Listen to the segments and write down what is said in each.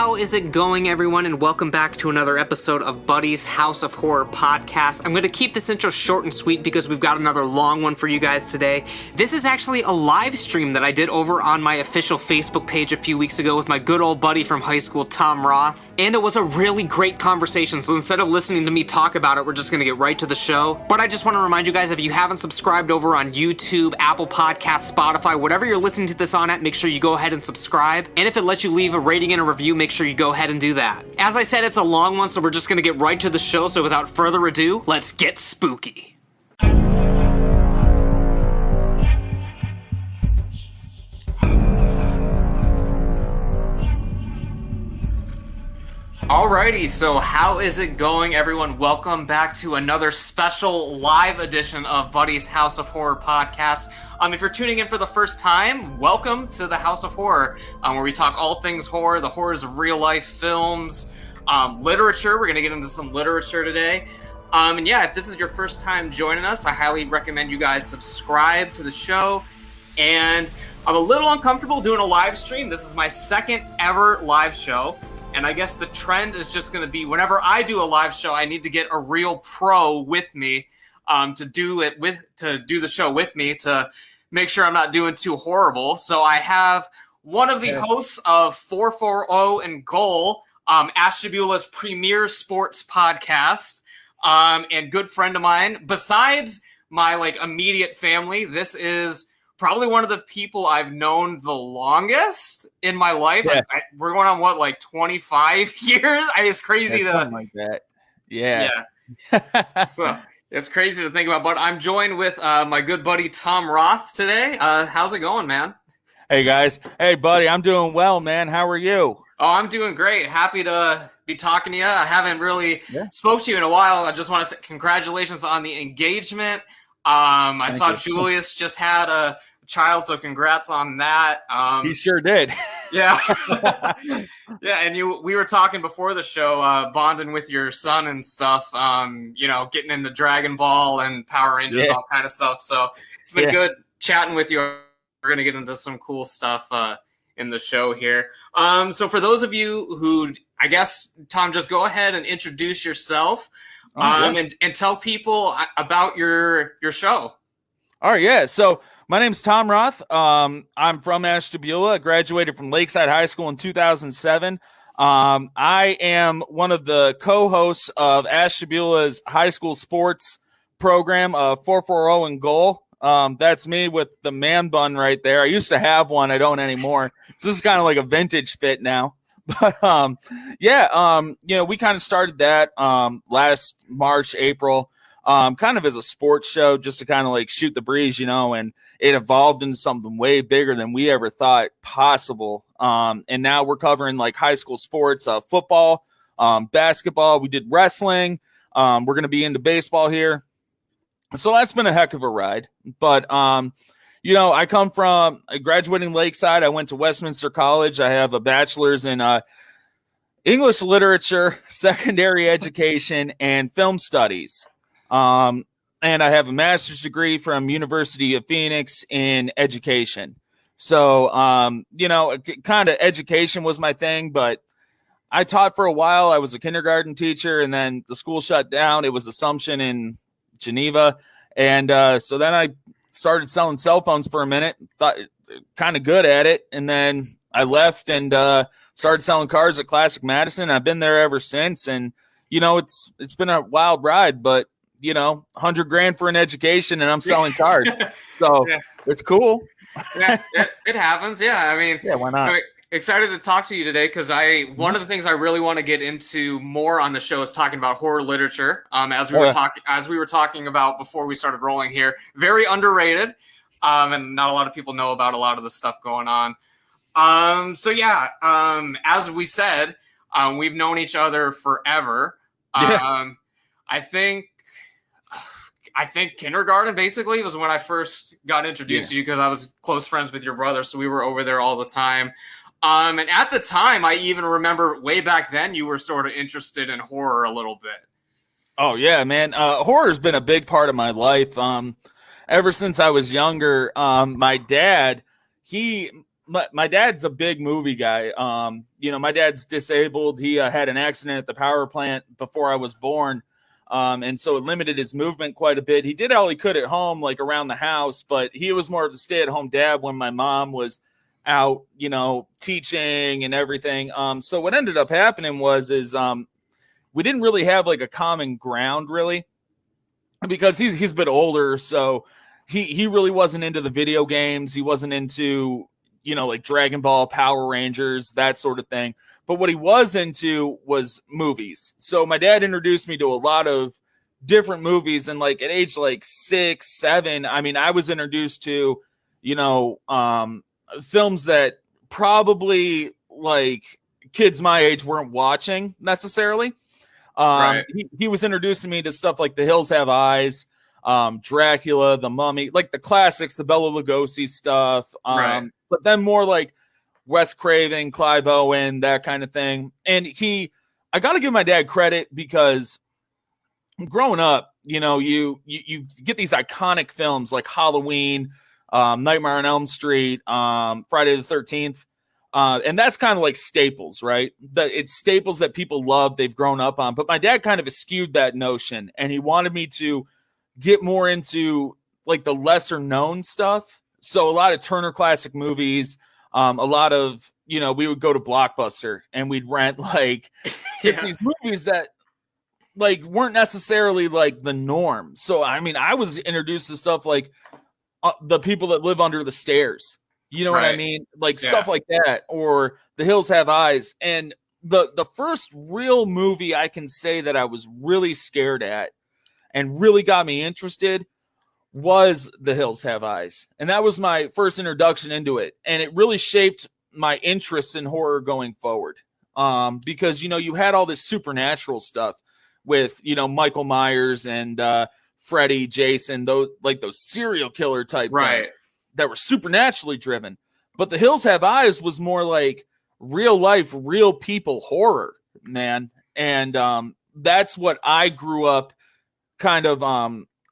How is it going, everyone, and welcome back to another episode of Buddy's House of Horror podcast. I'm going to keep this intro short and sweet because we've got another long one for you guys today. This is actually a live stream that I did over on my official Facebook page a few weeks ago with my good old buddy from high school, Thom Roth, and it was a really great conversation, so instead of listening to me talk about it, we're just going to get right to the show. But I just want to remind you guys, if you haven't subscribed over on YouTube, Apple Podcasts, Spotify, whatever you're listening to this on at, make sure you go ahead and subscribe, and if it lets you leave a rating and a review, make sure you go ahead and do that. As I said, it's a long one, so we're just gonna get right to the show, so without further ado, let's get spooky. Alrighty, so how is it going, everyone? Welcome back to another special live edition of Buddy's House of Horror podcast. If you're tuning in for the first time, welcome to the House of Horror, where we talk all things horror, the horrors of real-life films, literature. We're going to get into some literature today. And yeah, if this is your first time joining us, I highly recommend you guys subscribe to the show. And I'm a little uncomfortable doing a live stream. This is my second ever live show. And I guess the trend is just going to be whenever I do a live show, I need to get a real pro with me to do the show with me to make sure I'm not doing too horrible. So I have one of the hosts of 440 and Goal, Ashtabula's premier sports podcast, and good friend of mine. Besides my immediate family, this is probably one of the people I've known the longest in my life. Yeah. We're going on 25 years. It's crazy something like that. Yeah. So it's crazy to think about, but I'm joined with my good buddy Thom Roth today. How's it going, man? Hey, guys. Hey, buddy. I'm doing well, man. How are you? Oh, I'm doing great. Happy to be talking to you. I haven't really spoke to you in a while. I just want to say congratulations on the engagement. I saw Julius just had a child, so congrats on that. He sure did. Yeah. Yeah, and we were talking before the show, bonding with your son and stuff, getting into Dragon Ball and Power Rangers and all kind of stuff. So it's been good chatting with you. We're going to get into some cool stuff in the show here. So for those of you who, I guess, Thom, just go ahead and introduce yourself and tell people about your show. All right, yeah. So my name's Thom Roth. I'm from Ashtabula. I graduated from Lakeside High School in 2007. I am one of the co-hosts of Ashtabula's high school sports program, 440 and Goal. That's me with the man bun right there. I used to have one. I don't anymore. So this is kind of like a vintage fit now. But we kind of started that last March, April. Kind of as a sports show, just to kind of shoot the breeze, and it evolved into something way bigger than we ever thought possible. And now we're covering high school sports, football, basketball. We did wrestling. We're going to be into baseball here. So that's been a heck of a ride. But, I come from graduating Lakeside. I went to Westminster College. I have a bachelor's in English literature, secondary education, and film studies. And I have a master's degree from University of Phoenix in education. So, kind of education was my thing, but I taught for a while. I was a kindergarten teacher, and then the school shut down. It was Assumption in Geneva. And so then I started selling cell phones for a minute, thought kind of good at it. And then I left and started selling cars at Classic Madison. I've been there ever since. And, it's been a wild ride, but $100,000 for an education and I'm selling cars. So it's cool. Yeah, it happens. Yeah. I mean, why not? I'm excited to talk to you today because one of the things I really want to get into more on the show is talking about horror literature. As we were talking about before we started rolling here, very underrated. And not a lot of people know about a lot of the stuff going on. As we said, we've known each other forever. I think kindergarten basically was when I first got introduced to you because I was close friends with your brother. So we were over there all the time. And at the time, I even remember way back then, you were sort of interested in horror a little bit. Oh, yeah, man. Horror has been a big part of my life. Ever since I was younger, my dad, he my dad's a big movie guy. My dad's disabled. He had an accident at the power plant before I was born. And so it limited his movement quite a bit. He did all he could at home, like around the house, but he was more of the stay-at-home dad when my mom was out, teaching and everything. So what ended up happening was we didn't really have like a common ground really, because he's a bit older. So he really wasn't into the video games. He wasn't into, like Dragon Ball, Power Rangers, that sort of thing. But what he was into was movies. So my dad introduced me to a lot of different movies. And like at age like 6, 7, I mean, I was introduced to, films that probably like kids my age weren't watching necessarily. Right. He was introducing me to stuff like The Hills Have Eyes, Dracula, The Mummy, like the classics, the Bela Lugosi stuff. Right. But then more like Wes Craven, Clive Owen, that kind of thing. And I got to give my dad credit because growing up, you get these iconic films like Halloween, Nightmare on Elm Street, Friday the 13th. And that's kind of like staples, right? It's staples that people love, they've grown up on. But my dad kind of eschewed that notion, and he wanted me to get more into like the lesser known stuff. So a lot of Turner Classic Movies, a lot of, we would go to Blockbuster and we'd rent like these movies that like weren't necessarily like the norm. So, I mean, I was introduced to stuff like The People That Live Under the Stairs. You know what I mean? Like stuff like that, or The Hills Have Eyes. And the first real movie I can say that I was really scared at and really got me interested was The Hills Have Eyes. And that was my first introduction into it. And it really shaped my interest in horror going forward. Because, you had all this supernatural stuff with, Michael Myers and Freddy, Jason, those serial killer type right. things that were supernaturally driven. But The Hills Have Eyes was more like real life, real people horror, man. And that's what I grew up kind of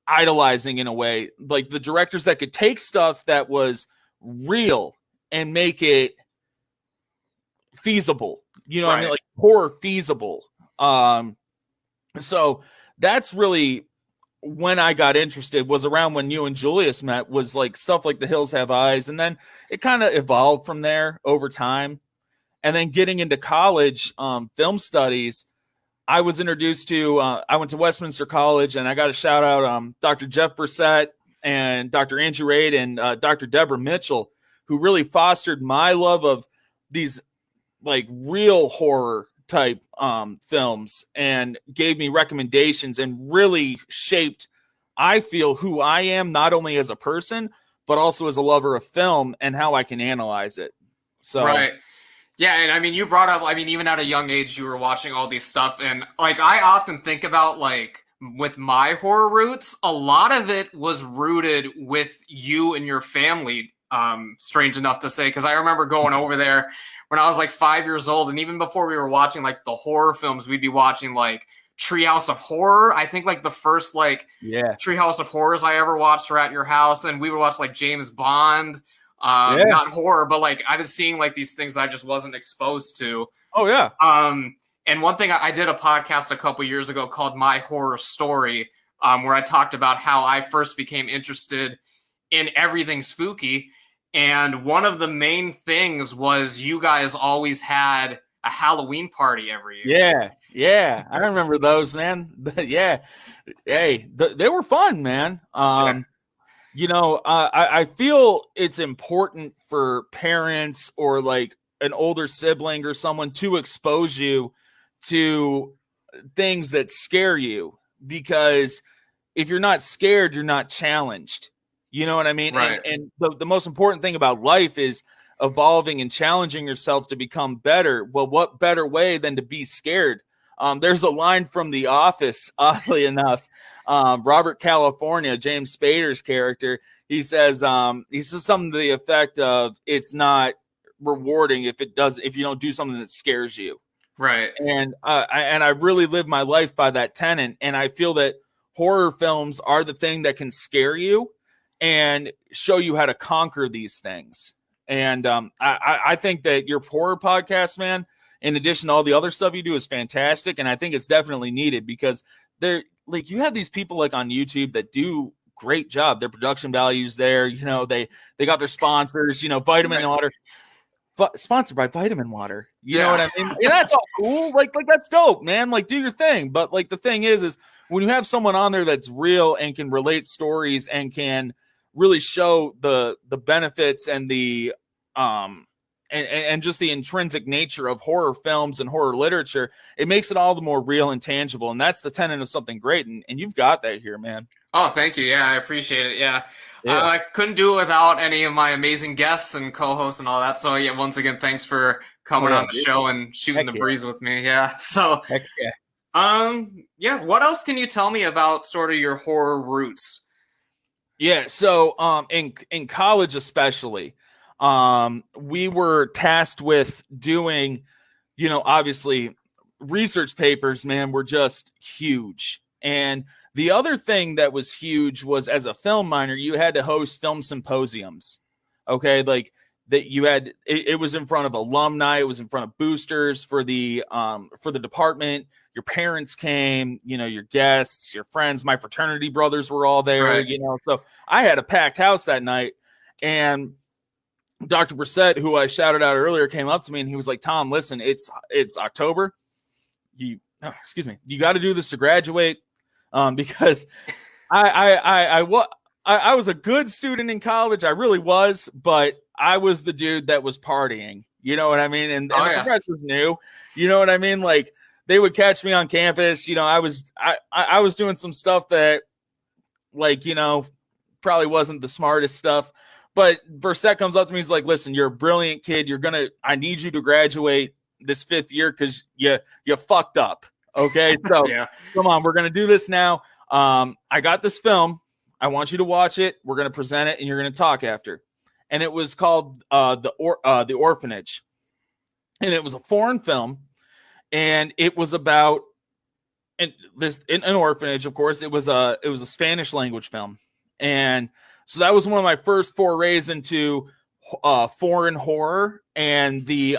idolizing in a way. Like the directors that could take stuff that was real and make it feasible. What I mean? Like horror feasible. So that's really when I got interested, was around when you and Julius met, was like stuff like The Hills Have Eyes. And then it kind of evolved from there over time. And then getting into college, film studies, I was introduced to, I went to Westminster College, and I got to shout out Dr. Jeff Brissett and Dr. Andrew Reid and Dr. Deborah Mitchell, who really fostered my love of these like real horror type films and gave me recommendations and really shaped, I feel, who I am, not only as a person, but also as a lover of film and how I can analyze it. So, right. Yeah, and I mean, you brought up, even at a young age, you were watching all these stuff, and like, I often think about, like, with my horror roots, a lot of it was rooted with you and your family, strange enough to say, because I remember going over there when I was like 5 years old, and even before we were watching like the horror films, we'd be watching like Treehouse of Horror. I think like the first Treehouse of Horrors I ever watched were at your house, and we would watch like James Bond. Not horror, but like I was seeing like these things that I just wasn't exposed to. Oh yeah. And one thing I did a podcast a couple years ago called My Horror Story, where I talked about how I first became interested in everything spooky. And one of the main things was you guys always had a Halloween party every year. Yeah. I remember those, man. Yeah. Hey, they were fun, man. I feel it's important for parents or like an older sibling or someone to expose you to things that scare you, because if you're not scared, you're not challenged. You know what I mean? Right. And the most important thing about life is evolving and challenging yourself to become better. Well, what better way than to be scared? There's a line from The Office, oddly enough. Robert California, James Spader's character, he says something to the effect of, it's not rewarding if you don't do something that scares you. Right. And I really live my life by that tenet. And I feel that horror films are the thing that can scare you and show you how to conquer these things. And I think that your horror podcast, man, in addition to all the other stuff you do, is fantastic. And I think it's definitely needed because they're like, you have these people like on YouTube that do great job. Their production values there, they got their sponsors, Vitamin Water. Sponsored by Vitamin Water. You know what I mean? Yeah, that's all cool. Like that's dope, man. Like, do your thing. But like the thing is when you have someone on there that's real and can relate stories and can really show the benefits and the and just the intrinsic nature of horror films and horror literature, it makes it all the more real and tangible. And that's the tenet of something great. And you've got that here, man. Oh, thank you. Yeah, I appreciate it. Yeah. I couldn't do it without any of my amazing guests and co-hosts and all that. So yeah, once again, thanks for coming on the show and shooting the breeze with me. Yeah. So, what else can you tell me about sort of your horror roots? Yeah. So, in college, especially, we were tasked with doing, obviously research papers, man, were just huge. And the other thing that was huge was, as a film minor, you had to host film symposiums. Okay, like that you had. It was in front of alumni. It was in front of boosters for the department. Your parents came. Your guests, your friends. My fraternity brothers were all there. Right. So I had a packed house that night, and Dr. Brissett, who I shouted out earlier, came up to me and he was like, "Tom, listen, it's October. You got to do this to graduate." Because I was a good student in college. I really was, but I was the dude that was partying. You know what I mean? And the professors knew. You know what I mean? Like, they would catch me on campus. I was doing some stuff that, like, probably wasn't the smartest stuff. But Brissett comes up to me. He's like, "Listen, you're a brilliant kid. I need you to graduate this 5th year because you fucked up. Okay, so Come on, we're gonna do this now. I got this film. I want you to watch it. We're gonna present it, and you're gonna talk after." And it was called the Orphanage, and it was a foreign film, and it was about an orphanage. Of course, it was a Spanish language film, and so that was one of my first forays into foreign horror and the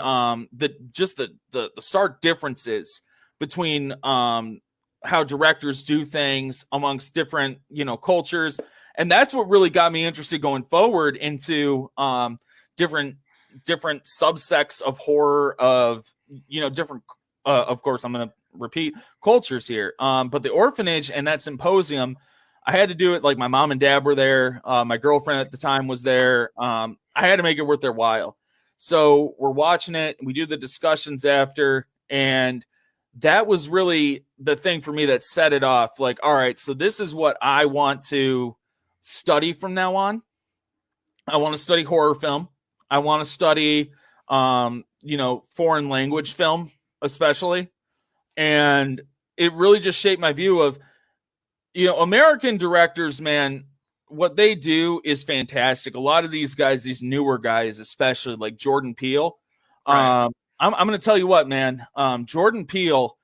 stark differences between how directors do things amongst different, cultures. And that's what really got me interested going forward into different subsects of horror of, different, of course, I'm going to repeat cultures here. But the Orphanage and that symposium, I had to do it. Like, my mom and dad were there. My girlfriend at the time was there. I had to make it worth their while. So we're watching it. We do the discussions after, and that was really the thing for me that set it off. Like, all right, so this is what I want to study from now on. I want to study horror film. I want to study, foreign language film, especially. And it really just shaped my view of, American directors, man, what they do is fantastic. A lot of these guys, these newer guys, especially like Jordan Peele, right. I'm going to tell you what, man. Jordan Peele,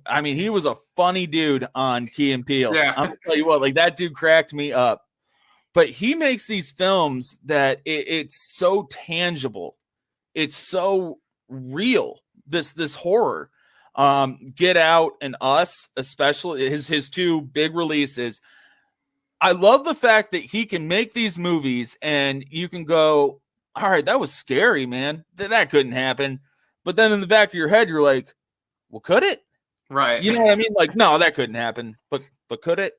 I mean, he was a funny dude on Key and Peele. Yeah. I'm going to tell you what, like, that dude cracked me up. But he makes these films that it's so tangible. It's so real, this horror. Get Out and Us, especially his 2 big releases. I love the fact that he can make these movies and you can go, all right, that was scary, man. That couldn't happen. But then in the back of your head, you're like, well, could it? Right. You know what I mean? Like, no, that couldn't happen. But could it?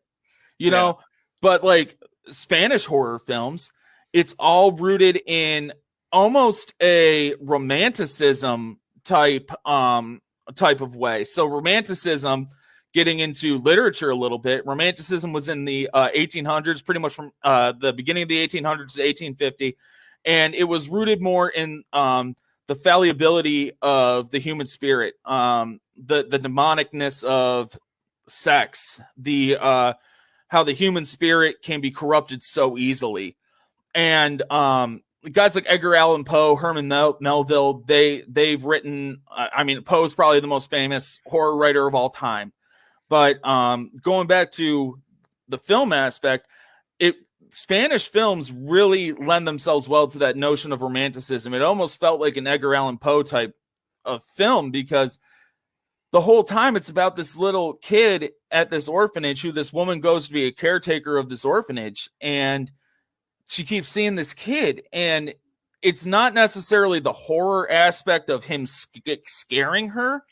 You know? But like Spanish horror films, it's all rooted in almost a romanticism type of way. So romanticism, getting into literature a little bit, romanticism was in the 1800s, pretty much from the beginning of the 1800s to 1850. And it was rooted more in the fallibility of the human spirit, the demonicness of sex, how the human spirit can be corrupted so easily. And guys like Edgar Allan Poe, Herman Melville, they've written, I mean, Poe's probably the most famous horror writer of all time. But going back to the film aspect, Spanish films really lend themselves well to that notion of romanticism. It almost felt like an Edgar Allan Poe type of film, because the whole time it's about this little kid at this orphanage who this woman goes to be a caretaker of this orphanage, and she keeps seeing this kid, and it's not necessarily the horror aspect of him scaring her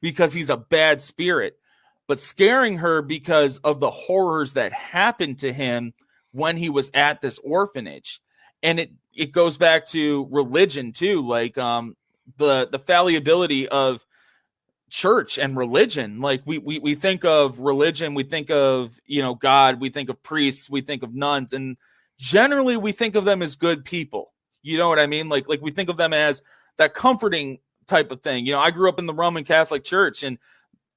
because he's a bad spirit, but scaring her because of the horrors that happened to him when he was at this orphanage. And it goes back to religion too, like the fallibility of church and religion. Like we think of religion, we think of, God, we think of priests, we think of nuns, and generally we think of them as good people. You know what I mean? Like we think of them as that comforting type of thing. I grew up in the Roman Catholic Church, and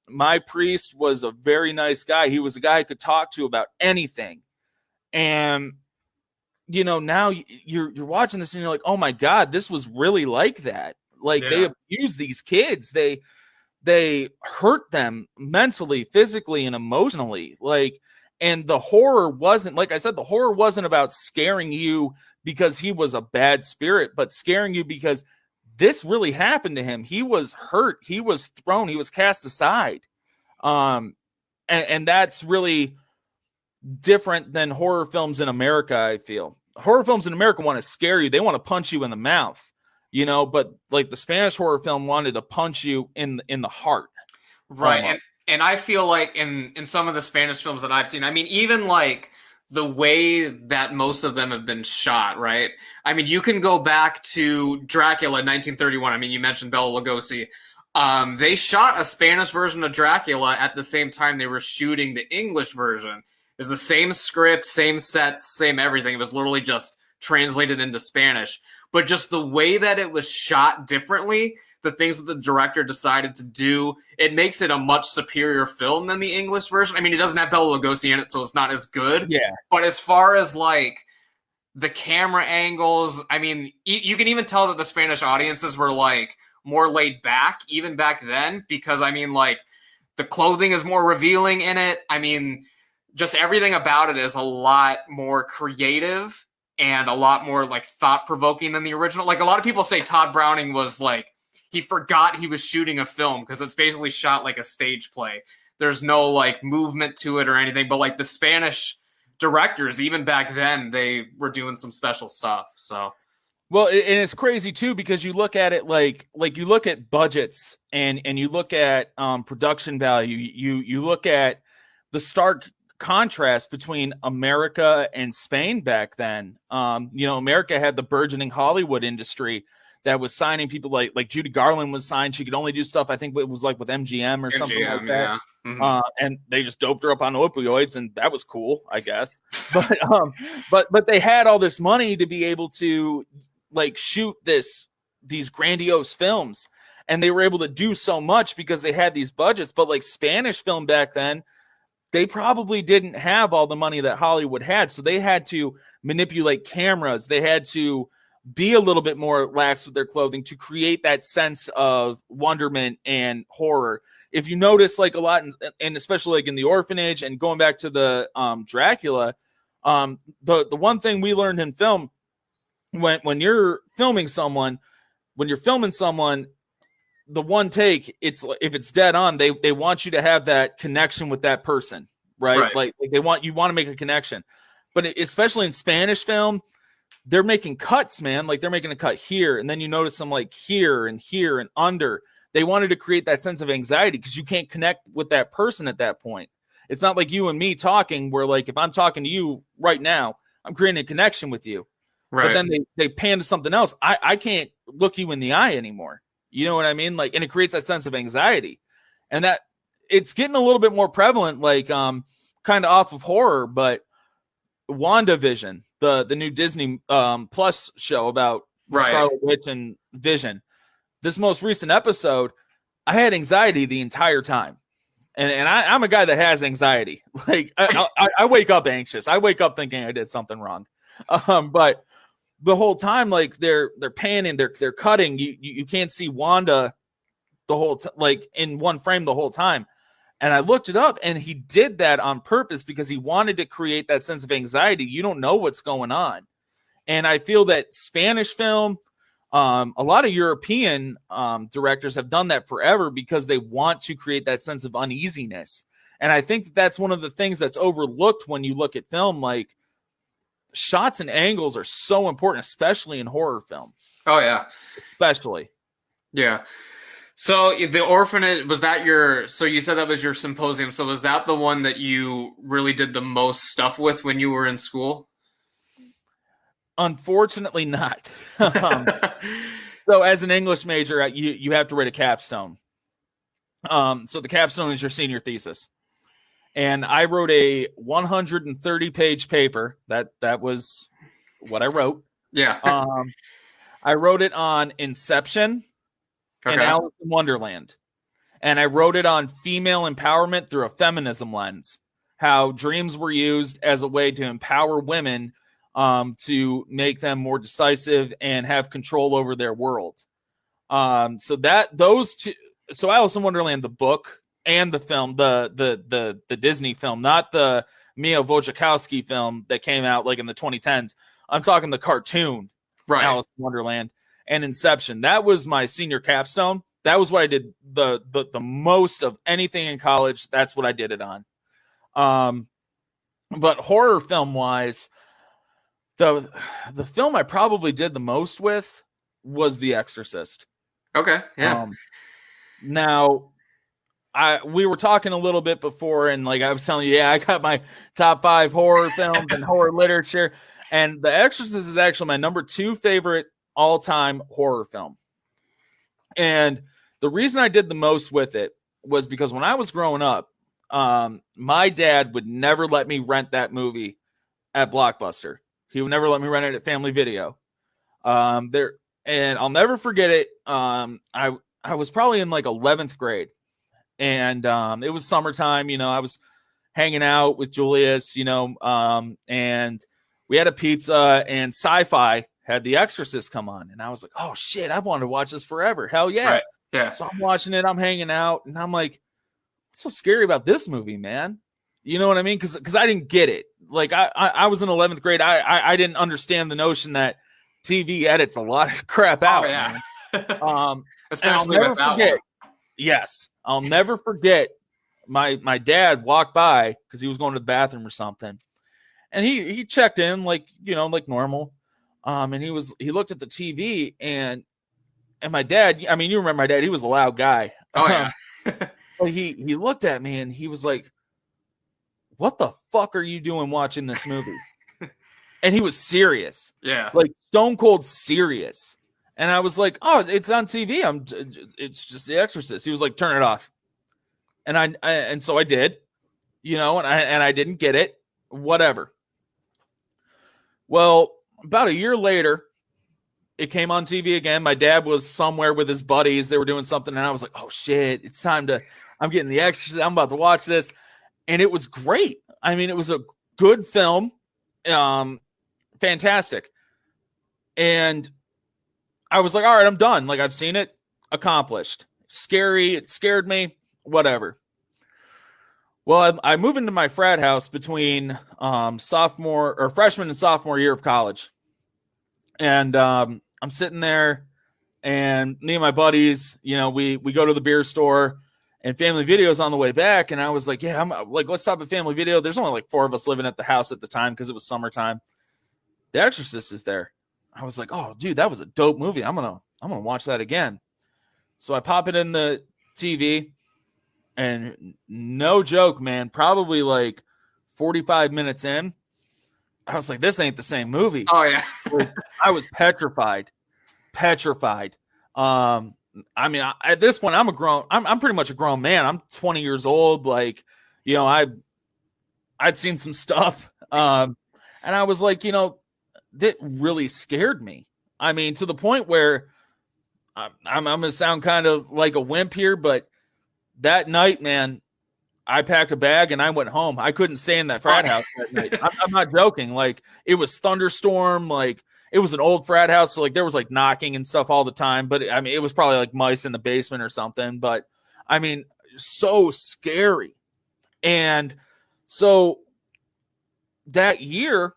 my priest was a very nice guy. He was a guy I could talk to about anything. And now you're watching this and you're like, oh my God, this was really like that. Like, they abuse these kids. They hurt them mentally, physically, and emotionally. And the horror wasn't, like I said, the horror wasn't about scaring you because he was a bad spirit, but scaring you because this really happened to him. He was hurt. He was thrown. He was cast aside. And that's really different than horror films in America, I feel. Horror films in America want to scare you. They want to punch you in the mouth, but like the Spanish horror film wanted to punch you in the heart. Right. And I feel like in some of the Spanish films that I've seen, I mean, even like the way that most of them have been shot, right? I mean, you can go back to Dracula in 1931. I mean, you mentioned Bela Lugosi. They shot a Spanish version of Dracula at the same time they were shooting the English version. It was the same script, same sets, same everything. It was literally just translated into Spanish. But just the way that it was shot differently, the things that the director decided to do, it makes it a much superior film than the English version. I mean, it doesn't have Bela Lugosi in it, so it's not as good. Yeah. But as far as like the camera angles, I mean, you can even tell that the Spanish audiences were like more laid back even back then, because I mean, like, the clothing is more revealing in it. I mean, just everything about it is a lot more creative and a lot more like thought-provoking than the original. Like, a lot of people say Todd Browning was like, he forgot he was shooting a film because it's basically shot like a stage play. There's no like movement to it or anything, but like the Spanish directors, even back then, they were doing some special stuff. So, well, and it's crazy too, because you look at it like you look at budgets and you look at production value. You look at the stark contrast between America and Spain back then. America had the burgeoning Hollywood industry that was signing people like Judy Garland was signed. She could only do stuff, I think it was like with MGM or something like that. Yeah. Mm-hmm. And they just doped her up on opioids, and that was cool, I guess. But they had all this money to be able to like shoot these grandiose films, and they were able to do so much because they had these budgets. But like Spanish film back then, they probably didn't have all the money that Hollywood had, so they had to manipulate cameras. They had to be a little bit more lax with their clothing to create that sense of wonderment and horror. If you notice, like a lot, and especially like in The Orphanage and going back to the Dracula, the one thing we learned in film, when you're filming someone, the one take, if it's dead on, they want you to have that connection with that person, right? Like you want to make a connection. But especially in Spanish film, they're making cuts, man. Like, they're making a cut here, and then you notice them like here and under. They wanted to create that sense of anxiety because you can't connect with that person at that point. It's not like you and me talking, where like if I'm talking to you right now, I'm creating a connection with you. Right. But then they pan to something else. I can't look you in the eye anymore. You know what I mean? Like, and it creates that sense of anxiety, and that it's getting a little bit more prevalent, like kind of off of horror, but WandaVision, the new Disney Plus show about Scarlet Witch and Vision. This most recent episode, I had anxiety the entire time. And I'm a guy that has anxiety. Like, I wake up anxious. I wake up thinking I did something wrong. But the whole time, like, they're panning, they're cutting. You can't see Wanda the whole like in one frame the whole time. And I looked it up, and he did that on purpose because he wanted to create that sense of anxiety. You don't know what's going on. And I feel that Spanish film, a lot of European directors have done that forever because they want to create that sense of uneasiness. And I think that that's one of the things that's overlooked when you look at film. Like, shots and angles are so important, especially in horror film. Oh, yeah. Especially. Yeah. So the Orphanage, was that so you said that was your symposium. So was that the one that you really did the most stuff with when you were in school? Unfortunately not. So as an English major, you have to write a capstone. So the capstone is your senior thesis. And I wrote a 130-page paper. That was what I wrote. Yeah. I wrote it on Inception and Alice in Wonderland. And I wrote it on female empowerment through a feminism lens. How dreams were used as a way to empower women to make them more decisive and have control over their world. So those two. So Alice in Wonderland, the book and the film, the Disney film, not the Mia Wasikowska film that came out like in the 2010s. I'm talking the cartoon, right? Alice in Wonderland and Inception. That was my senior capstone. That was what I did the most of anything in college. That's what I did it on. But horror film wise, the film I probably did the most with was The Exorcist. Okay. Yeah. Now, we were talking a little bit before, and like I was telling you, I got my top 5 horror films and horror literature, and The Exorcist is actually my number 2 favorite all-time horror film. And the reason I did the most with it was because when I was growing up, my dad would never let me rent that movie at Blockbuster. He would never let me rent it at Family Video. And I'll never forget it. I was probably in like 11th grade, and it was summertime. I was hanging out with Julius, and we had a pizza, and Sci-Fi had The Exorcist come on, and I was like, oh shit, I've wanted to watch this forever. Hell yeah. Right. Yeah. So I'm watching it, I'm hanging out, and I'm like, what's so scary about this movie, man? You know what I mean? Because I didn't get it. Like I was in 11th grade. I didn't understand the notion that TV edits a lot of crap out. Oh, yeah. Especially with that one. Yes. I'll never forget my dad walked by because he was going to the bathroom or something. And he checked in like normal. And he looked at the TV and my dad, I mean, you remember my dad, he was a loud guy. Oh yeah. But he looked at me and he was like, what the fuck are you doing watching this movie? And he was serious. Yeah. Like stone cold serious. And I was like, oh, it's on TV. It's just The Exorcist. He was like, turn it off. And so I did, and I didn't get it. Whatever. Well, about a year later, it came on TV again. My dad was somewhere with his buddies. They were doing something. And I was like, oh shit, it's time I'm getting The Exorcist. I'm about to watch this. And it was great. I mean, it was a good film. Fantastic. And I was like, all right, I'm done. Like, I've seen it. Accomplished. Scary. It scared me. Whatever. Well, I moved into my frat house between freshman and sophomore year of college. And I'm sitting there, and me and my buddies, we go to the beer store, and Family Video's on the way back. And I was like, yeah, I'm like, let's stop at Family Video. There's only like 4 of us living at the house at the time because it was summertime. The Exorcist is there. I was like, oh, dude, that was a dope movie. I'm gonna watch that again. So I pop it in the TV, and no joke, man, probably like 45 minutes in, I was like, this ain't the same movie. Oh yeah. I was petrified. I mean, at this point, I'm pretty much a grown man. I'm 20 years old. Like, I'd seen some stuff. And I was like, that really scared me. I mean, to the point where I'm going to sound kind of like a wimp here, but that night, man, I packed a bag and I went home. I couldn't stay in that frat house that night. I'm not joking. Like, it was thunderstorm. Like, it was an old frat house. So like there was like knocking and stuff all the time, but I mean, it was probably like mice in the basement or something. But I mean, so scary. And so that year,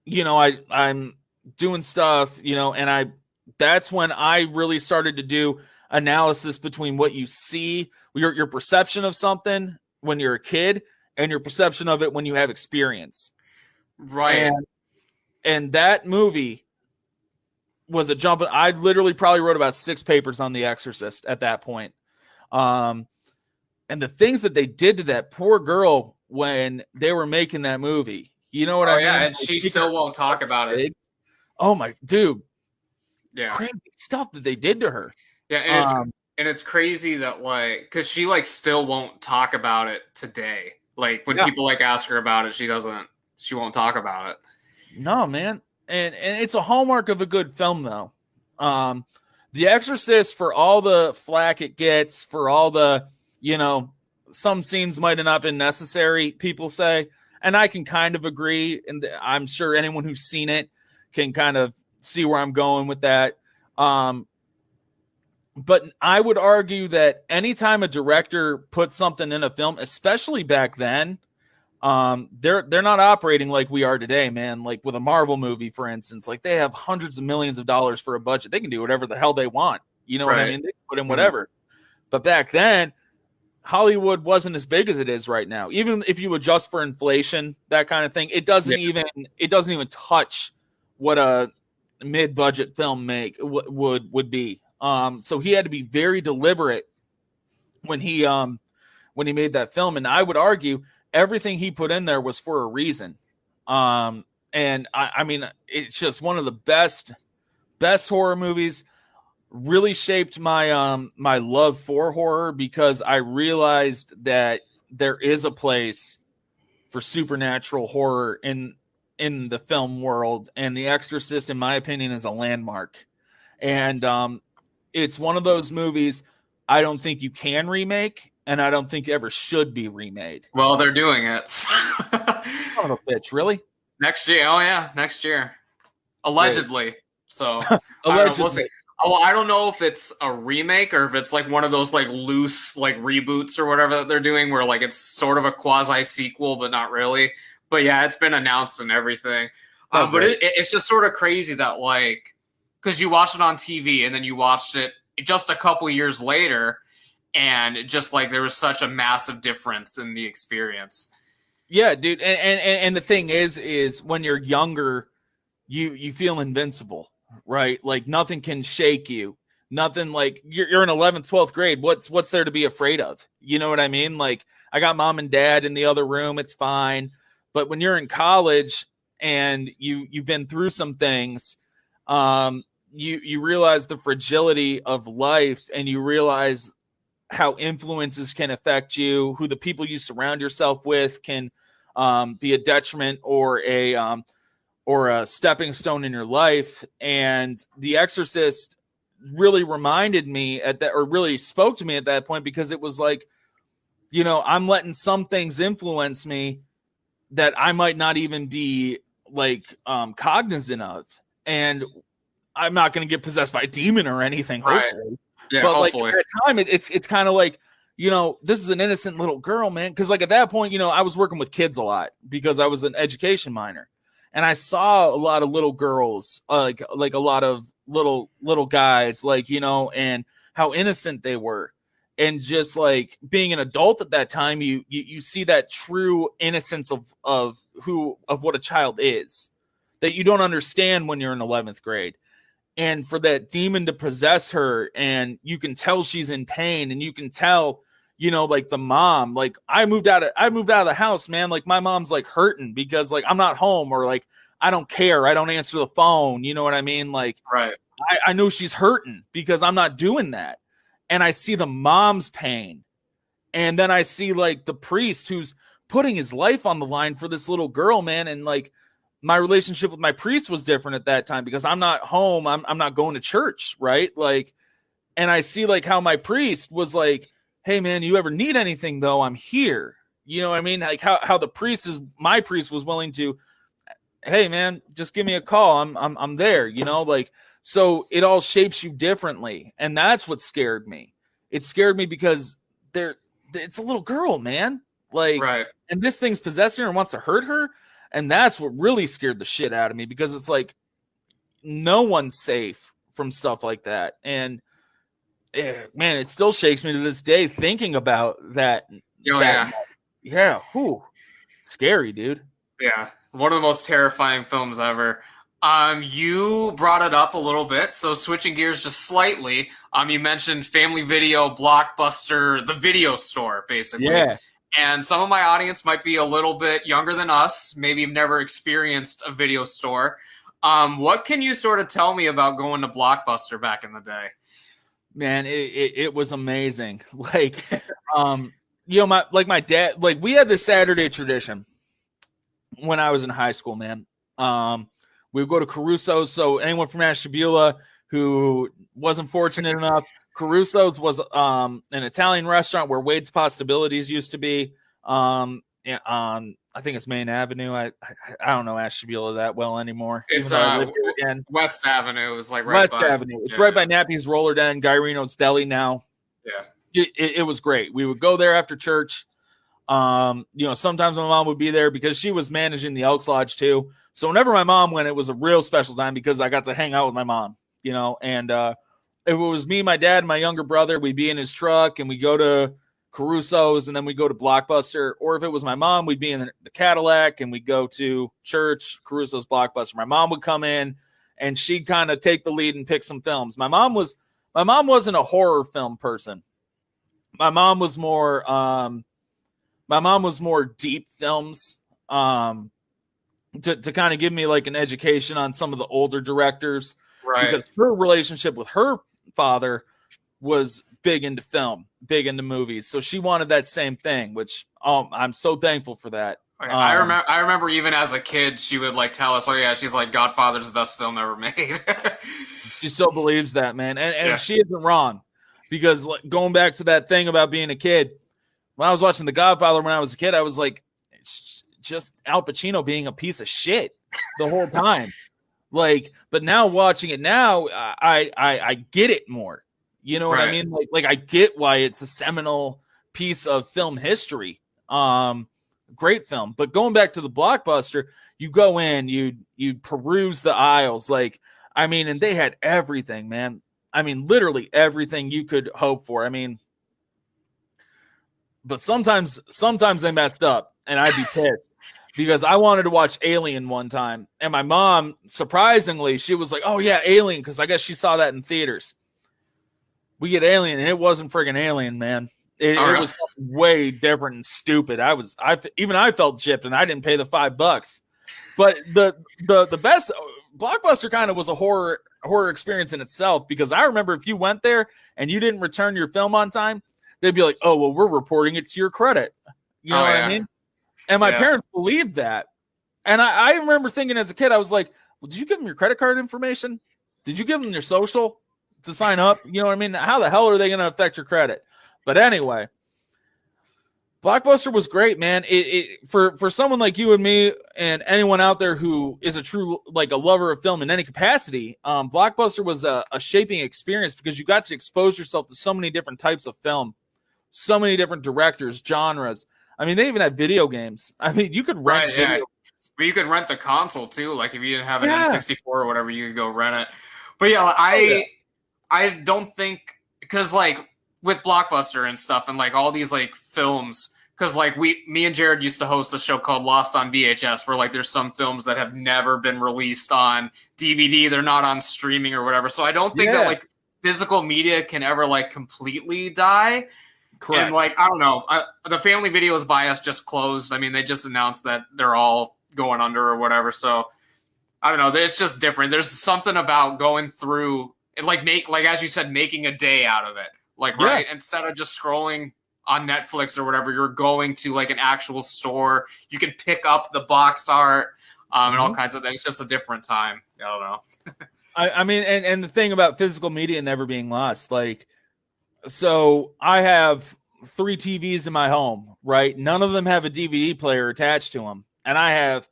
I'm doing stuff, and that's when I really started to do analysis between what you see, your perception of something when you're a kid, and your perception of it when you have experience. Right. And that movie was a jump. I literally probably wrote about 6 papers on The Exorcist at that point. And the things that they did to that poor girl when they were making that movie, you know what I mean? Yeah, and she still won't talk about it. Oh my dude. Yeah. Crazy stuff that they did to her. Yeah, and it's crazy that because she still won't talk about it today. Like when people ask her about it, she won't talk about it. No, man. And it's a hallmark of a good film, though. The Exorcist, for all the flack it gets, for all the, some scenes might have not been necessary, people say, and I can kind of agree, and I'm sure anyone who's seen it can kind of see where I'm going with that. But I would argue that anytime a director puts something in a film, especially back then, they're not operating like we are today, man. Like with a Marvel movie, for instance, like they have hundreds of millions of dollars for a budget. They can do whatever the hell they want. You know what I mean? They can put in whatever. But back then, Hollywood wasn't as big as it is right now. Even if you adjust for inflation, that kind of thing, it doesn't even touch what a mid-budget film would be. So he had to be very deliberate when he made that film, and I would argue everything he put in there was for a reason. And I mean, it's just one of the best horror movies. Really shaped my my love for horror, because I realized that there is a place for supernatural horror in the film world, and The Exorcist, in my opinion, is a landmark. And it's one of those movies I don't think you can remake, and I don't think ever should be remade. Well, they're doing it. Son of a bitch, really? Next year? Oh yeah, next year, allegedly. Right. So allegedly. I don't know if it's a remake or if it's one of those loose reboots or whatever that they're doing, where it's sort of a quasi sequel but not really. But yeah, it's been announced and everything. But it's just sort of crazy that because you watched it on TV and then you watched it just a couple years later, and just there was such a massive difference in the experience. Yeah, dude. And the thing is when you're younger, you feel invincible. Right? Like nothing can shake you. Nothing, you're in 11th, 12th grade. What's there to be afraid of? You know what I mean? I got mom and dad in the other room. It's fine. But when you're in college and you've been through some things, you realize the fragility of life, and you realize how influences can affect you, who the people you surround yourself with can be a detriment or a stepping stone in your life. And The Exorcist really reminded me really spoke to me at that point, because it was I'm letting some things influence me that I might not even be cognizant of. And I'm not going to get possessed by a demon or anything, hopefully. Right. Yeah, but hopefully. At that time, it's kind of this is an innocent little girl, man. Because at that point, I was working with kids a lot because I was an education minor. And I saw a lot of little girls, like a lot of little guys, and how innocent they were. And just being an adult at that time, you see that true innocence of what a child is, that you don't understand when you're in 11th grade. And for that demon to possess her, and you can tell she's in pain, and you can tell, the mom, I moved out of the house, man. My mom's hurting because I'm not home, or I don't care. I don't answer the phone. You know what I mean? Right. I know she's hurting because I'm not doing that. And I see the mom's pain. And then I see the priest who's putting his life on the line for this little girl, man. And my relationship with my priest was different at that time because I'm not home. I'm not going to church. Right. And I see how my priest was hey man, you ever need anything though? I'm here. You know what I mean? How my priest was willing to, hey man, just give me a call. I'm there, so it all shapes you differently. And that's what scared me. It scared me because it's a little girl, man. Like, Right. and this thing's possessing her and wants to hurt her. And that's what really scared the shit out of me, because it's like no one's safe from stuff like that. And man, it still shakes me to this day thinking about that. Yeah. Whew. Scary, dude. Yeah. One of the most terrifying films ever. You brought it up a little bit, so switching gears just slightly. You mentioned Family Video, Blockbuster, the video store, basically. Yeah. And some of my audience might be a little bit younger than us. Maybe you've never experienced a video store. What can you sort of tell me about going to Blockbuster back in the day? Man, it was amazing. Like, my dad, like, we had this Saturday tradition when I was in high school, man. We would go to Caruso's. So anyone from Ashtabula who wasn't fortunate enough, Caruso's was an Italian restaurant where Wade's Possibilities used to be. On I think it's Main Avenue. I don't know Ashtabula that well anymore. It's West Avenue. Is like West Avenue. It's right by Nappy's Roller Den, Guy Reno's Deli now. Yeah, it was great. We would go there after church. Sometimes my mom would be there because she was managing the Elks Lodge too. So whenever my mom went, it was a real special time because I got to hang out with my mom. And if it was me, my dad, and my younger brother, we'd be in his truck and we go to Caruso's and then we go to Blockbuster. Or if it was my mom, we'd be in the Cadillac and we'd go to church, Caruso's, Blockbuster. My mom would come in and she'd kind of take the lead and pick some films. My mom wasn't a horror film person. My mom was more deep films, to kind of give me like an education on some of the older directors. Right. Because her relationship with her father was big into film, big into movies. So she wanted that same thing, which I'm so thankful for that. I remember even as a kid, she would like tell us, "Oh yeah, she's like Godfather's the best film ever made." She still believes that, man, and she isn't wrong, because going back to that thing about being a kid, when I was watching The Godfather when I was a kid, I was like, it's just Al Pacino being a piece of shit the whole time. Like, but now watching it now, I get it more. You know what I mean? Like I get why it's a seminal piece of film history. Great film. But going back to the Blockbuster, you go in, you peruse the aisles, and they had everything, man. I mean, literally everything you could hope for. I mean, but sometimes they messed up, and I'd be pissed because I wanted to watch Alien one time, and my mom, surprisingly, she was like, "Oh yeah, Alien," because I guess she saw that in theaters. We get Alien, and it wasn't friggin' Alien, man. It was way different and stupid. I felt gypped, and I didn't pay the $5. But the best Blockbuster kind of was a horror experience in itself, because I remember if you went there and you didn't return your film on time, they'd be like, "Oh, well, we're reporting it to your credit." You know what I mean? And my parents believed that. And I remember thinking as a kid, I was like, "Well, did you give them your credit card information? Did you give them your social to sign up?" You know what I mean? How the hell are they going to affect your credit? But anyway, Blockbuster was great, man. It for someone like you and me and anyone out there who is a true, a lover of film in any capacity, Blockbuster was a shaping experience, because you got to expose yourself to so many different types of film, so many different directors, genres. I mean, they even had video games. I mean, you could rent video games. But you could rent the console too. Like if you didn't have an N64 or whatever, you could go rent it. But I don't think, because with Blockbuster and stuff and all these films, because me and Jared used to host a show called Lost on VHS, where there's some films that have never been released on DVD, they're not on streaming or whatever. So I don't think that physical media can ever completely die. Correct. And I don't know, the Family Videos by us just closed. I mean, they just announced that they're all going under or whatever. So I don't know, it's just different. There's something about going through and as you said, making a day out of it. Right, instead of just scrolling on Netflix or whatever, you're going to an actual store. You can pick up the box art and all kinds of things. It's just a different time. I don't know. I mean, and the thing about physical media never being lost, so I have 3 TVs in my home, right? None of them have a DVD player attached to them. And I have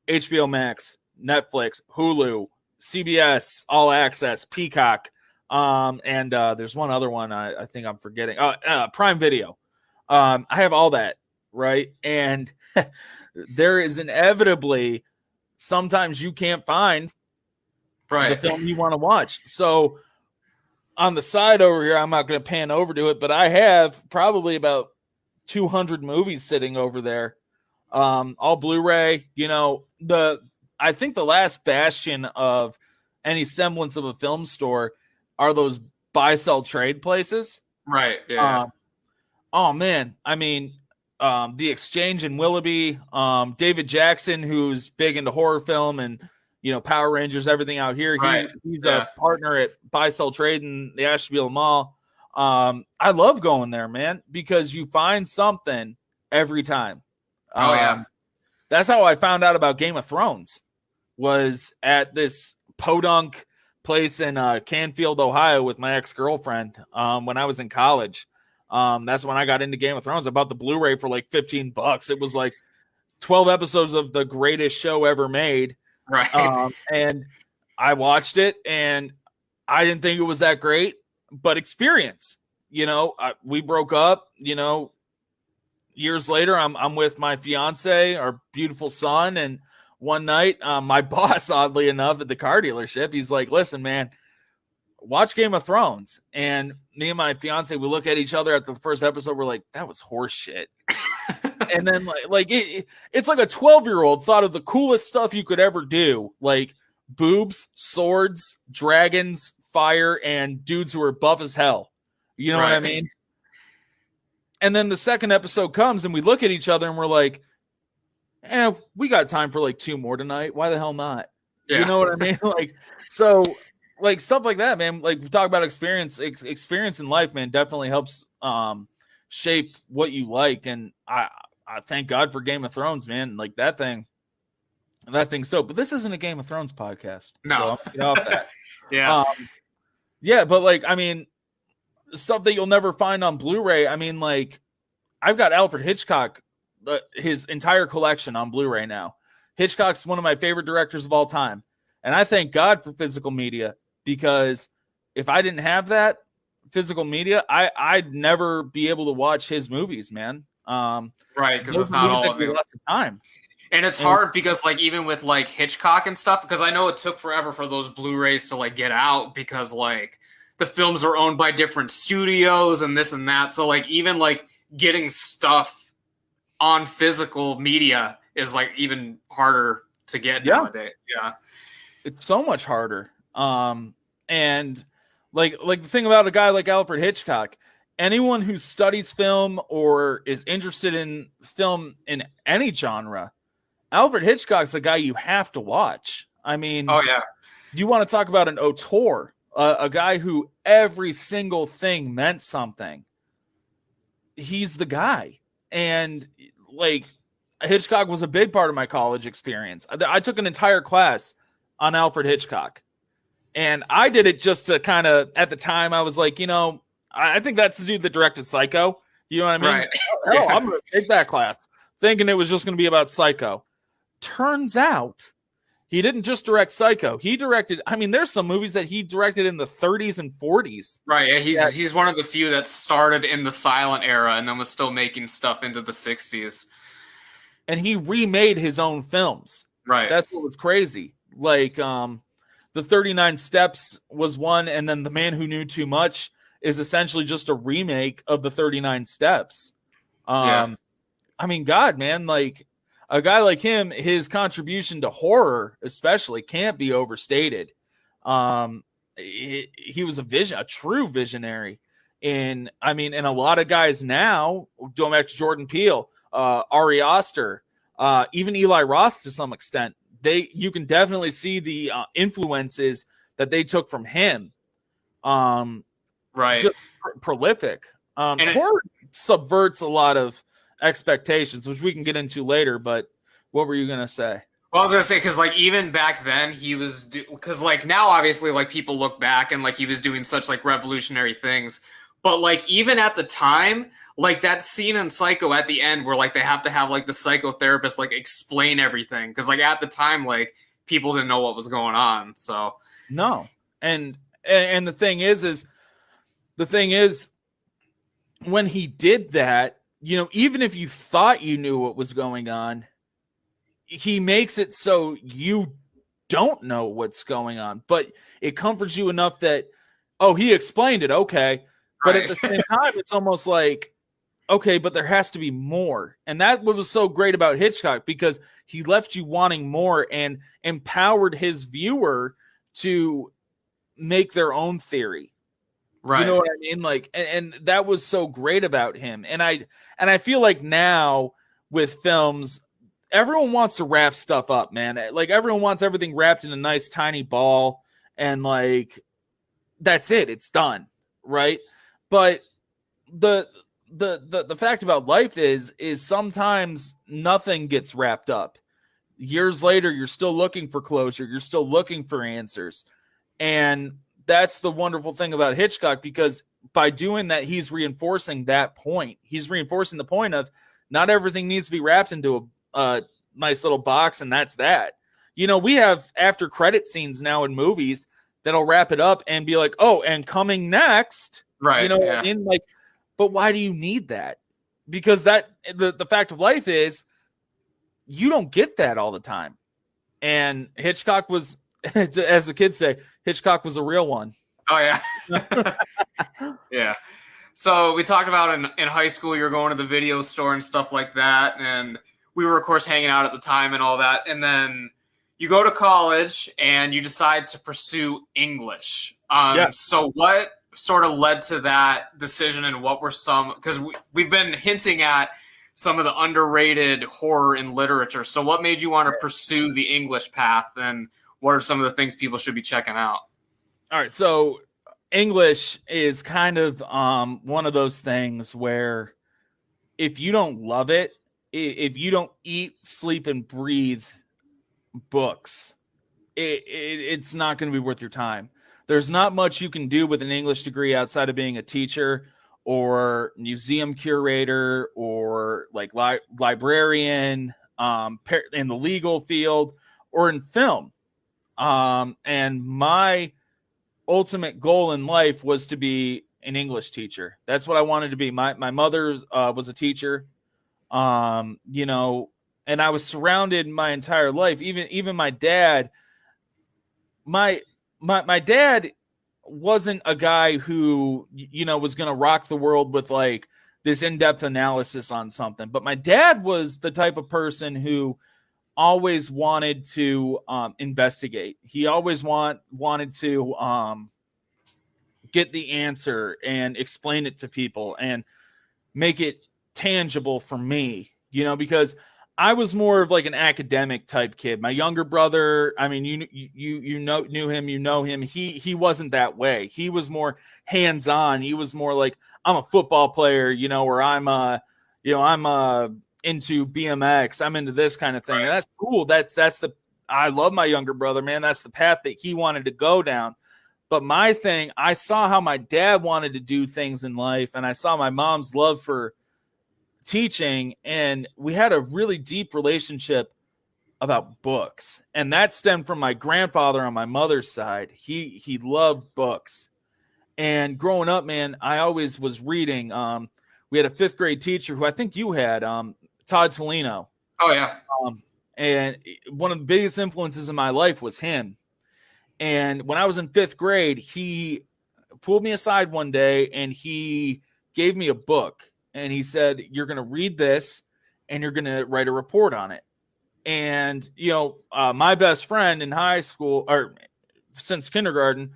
HBO Max, Netflix, Hulu, CBS, All Access, Peacock, and there's one other one I think I'm forgetting. Prime Video. I have all that, right? And there is inevitably sometimes you can't find the film you want to watch. So on the side over here, I'm not going to pan over to it, but I have probably about 200 movies sitting over there, all Blu-ray. I think the last bastion of any semblance of a film store are those buy-sell trade places. Right. Yeah. Oh man, I mean, the Exchange in Willoughby, David Jackson, who's big into horror film and Power Rangers, everything out here. Right. He's a partner at Buy Sell Trade in the Ashtabula Mall. I love going there, man, because you find something every time. That's how I found out about Game of Thrones, was at this podunk place in Canfield, Ohio, with my ex-girlfriend when I was in college. That's when I got into Game of Thrones. I bought the Blu-ray for like $15. It was like 12 episodes of the greatest show ever made. Right. And I watched it, and I didn't think it was that great, but experience. We broke up. Years later, I'm with my fiance, our beautiful son, and one night, my boss, oddly enough, at the car dealership, he's like, "Listen, man, watch Game of Thrones." And me and my fiance, we look at each other at the first episode. We're like, "That was horse shit." And then it's like a 12-year-old thought of the coolest stuff you could ever do, like boobs, swords, dragons, fire, and dudes who are buff as hell. You know what I mean? And then the second episode comes, and we look at each other, and we're like, we got time for like 2 more tonight. Why the hell not? Yeah. You know what I mean? So stuff like that, man. Like, we talk about experience in life, man, definitely helps shape what you like. And I thank God for Game of Thrones, man. Like, that thing's dope. But this isn't a Game of Thrones podcast. No. So get off that. Yeah. But stuff that you'll never find on Blu-ray. I mean, I've got Alfred Hitchcock, his entire collection on Blu-ray now. Hitchcock's one of my favorite directors of all time. And I thank God for physical media, because if I didn't have that physical media, I'd never be able to watch his movies, man. Right, because it's not all of it. Lots of time. And it's hard because, even with Hitchcock and stuff, because I know it took forever for those Blu-rays to get out, because the films are owned by different studios and this and that. So even getting stuff on physical media is even harder to get nowadays. Yeah, it's so much harder. And the thing about a guy like Alfred Hitchcock, anyone who studies film or is interested in film in any genre, Alfred Hitchcock's a guy you have to watch. I mean, you want to talk about an auteur, a guy who every single thing meant something. He's the guy. And Hitchcock was a big part of my college experience. I took an entire class on Alfred Hitchcock. And I did it just to kind of, at the time, I was like, I think that's the dude that directed Psycho. You know what I mean? Right. I'm going to take that class, thinking it was just going to be about Psycho. Turns out, he didn't just direct Psycho. He directed, there's some movies that he directed in the 30s and 40s. Right, yeah, he's one of the few that started in the silent era and then was still making stuff into the 60s. And he remade his own films. Right. That's what was crazy. The 39 Steps was one, and then The Man Who Knew Too Much is essentially just a remake of the 39 Steps. God, man, a guy like him, his contribution to horror especially can't be overstated. He was a true visionary. And a lot of guys now, going back to Jordan Peele, Ari Aster, even Eli Roth to some extent, you can definitely see the influences that they took from him. Right. Just prolific. Horror subverts a lot of expectations, which we can get into later, but what were you going to say? Well, I was going to say, because even back then he was, because now obviously people look back and he was doing such revolutionary things, but even at the time, that scene in Psycho at the end where they have to have the psychotherapist explain everything, because at the time people didn't know what was going on. So no, and the thing is when he did that, even if you thought you knew what was going on, he makes it so you don't know what's going on, but it comforts you enough that, oh, he explained it, okay. But at the same time, it's almost like, okay, but there has to be more. And that was so great about Hitchcock, because he left you wanting more and empowered his viewer to make their own theory. Right. You know what I mean? Like, and that was so great about him. And I feel like now with films, everyone wants to wrap stuff up, man. Like, everyone wants everything wrapped in a nice tiny ball, and like, that's it. It's done. Right. But the fact about life is sometimes nothing gets wrapped up. Years later, you're still looking for closure. You're still looking for answers. And that's the wonderful thing about Hitchcock, because by doing that, he's reinforcing that point. He's reinforcing the point of not everything needs to be wrapped into a nice little box, and that's that. We have after credit scenes now in movies that'll wrap it up and be like, oh, and coming next, right? Like, but why do you need that? Because that the fact of life is you don't get that all the time. And Hitchcock was, as the kids say, Hitchcock was a real one. Oh, yeah. Yeah. So we talked about in high school, you were going to the video store and stuff like that. And we were, of course, hanging out at the time and all that. And then you go to college and you decide to pursue English. So what sort of led to that decision, and what were some, because we've been hinting at some of the underrated horror in literature. So what made you want to pursue the English path, and what are some of the things people should be checking out? All right. So English is kind of one of those things where if you don't love it, if you don't eat, sleep, and breathe books, it's not going to be worth your time. There's not much you can do with an English degree outside of being a teacher or museum curator or like librarian in the legal field or in film. And my ultimate goal in life was to be an English teacher. That's what I wanted to be. My mother was a teacher, and I was surrounded my entire life. Even my dad, my dad wasn't a guy who, was going to rock the world with like this in-depth analysis on something. But my dad was the type of person who always wanted to investigate. He always wanted to get the answer and explain it to people and make it tangible for me, because I was more of like an academic type kid. My younger brother, I mean, knew him. He wasn't that way. He was more hands-on. He was more like, I'm a football player, or I'm into BMX. I'm into this kind of thing. And that's cool. I love my younger brother, man. That's the path that he wanted to go down. But my thing, I saw how my dad wanted to do things in life, and I saw my mom's love for teaching, and we had a really deep relationship about books, and that stemmed from my grandfather on my mother's side. He loved books, and growing up, man, I always was reading. We had a 5th grade teacher who I think you had, Todd Tolino. Oh yeah. And one of the biggest influences in my life was him. And when I was in 5th grade, he pulled me aside one day and he gave me a book. And he said, you're going to read this and you're going to write a report on it. And, my best friend in high school, or since kindergarten,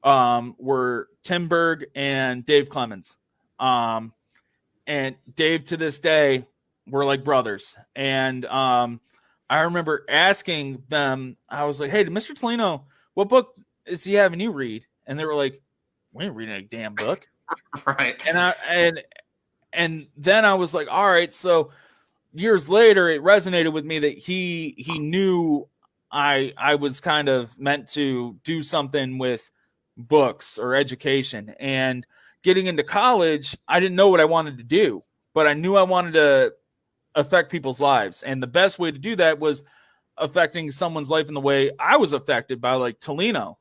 were Tim Berg and Dave Clemens. And Dave, to this day, we're like brothers. And I remember asking them, I was like, hey, Mr. Tolino, what book is he having you read? And they were like, we ain't reading a damn book. Right. And then I was like, all right. So years later, it resonated with me that he knew I was kind of meant to do something with books or education. And getting into college, I didn't know what I wanted to do, but I knew I wanted to affect people's lives. And the best way to do that was affecting someone's life in the way I was affected by, like Tolino,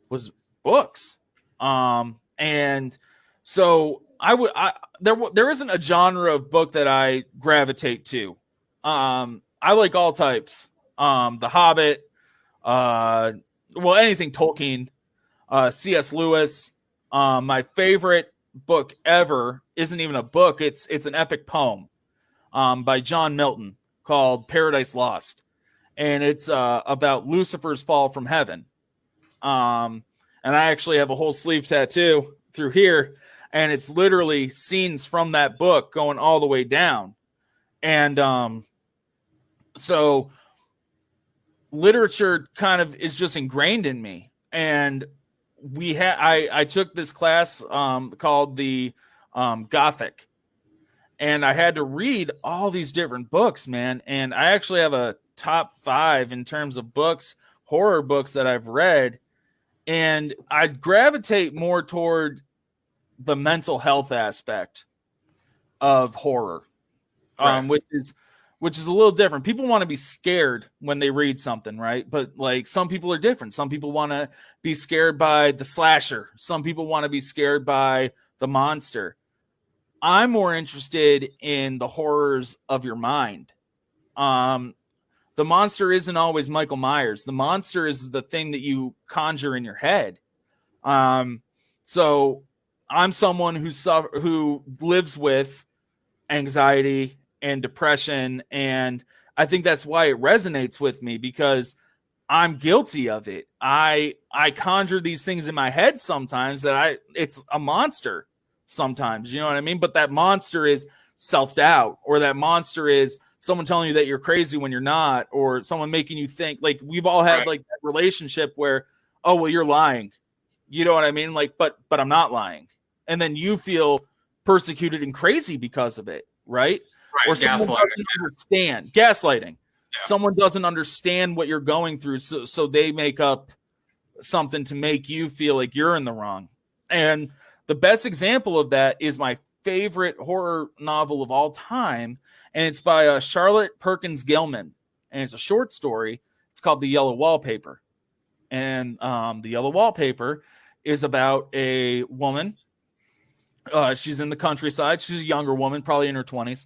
was books. And so there isn't a genre of book that I gravitate to. I like all types. The Hobbit, anything Tolkien, C.S. Lewis. My favorite book ever isn't even a book. It's an epic poem by John Milton called Paradise Lost. And it's about Lucifer's fall from heaven. And I actually have a whole sleeve tattoo through here. And it's literally scenes from that book going all the way down. And so literature kind of is just ingrained in me. And I took this class called the Gothic. And I had to read all these different books, man. And I actually have a top 5 in terms of books, horror books that I've read. And I gravitate more toward the mental health aspect of horror, right. which is a little different. People want to be scared when they read something, right? But like some people are different. Some people want to be scared by the slasher. Some people want to be scared by the monster. I'm more interested in the horrors of your mind. The monster isn't always Michael Myers. The monster is the thing that you conjure in your head. So I'm someone who lives with anxiety and depression, and I think that's why it resonates with me, because I'm guilty of it. I conjure these things in my head sometimes it's a monster sometimes, you know what I mean? But that monster is self-doubt, or that monster is someone telling you that you're crazy when you're not, or someone making you think, like we've all had like that relationship where, oh, well, you're lying. You know what I mean? Like, but I'm not lying. And then you feel persecuted and crazy because of it, right? Or someone doesn't understand. Gaslighting. Yeah. Someone doesn't understand what you're going through, so they make up something to make you feel like you're in the wrong. And the best example of that is my favorite horror novel of all time, and it's by Charlotte Perkins Gilman, and it's a short story. It's called The Yellow Wallpaper. And The Yellow Wallpaper is about a woman. She's in the countryside. She's a younger woman, probably in her 20s.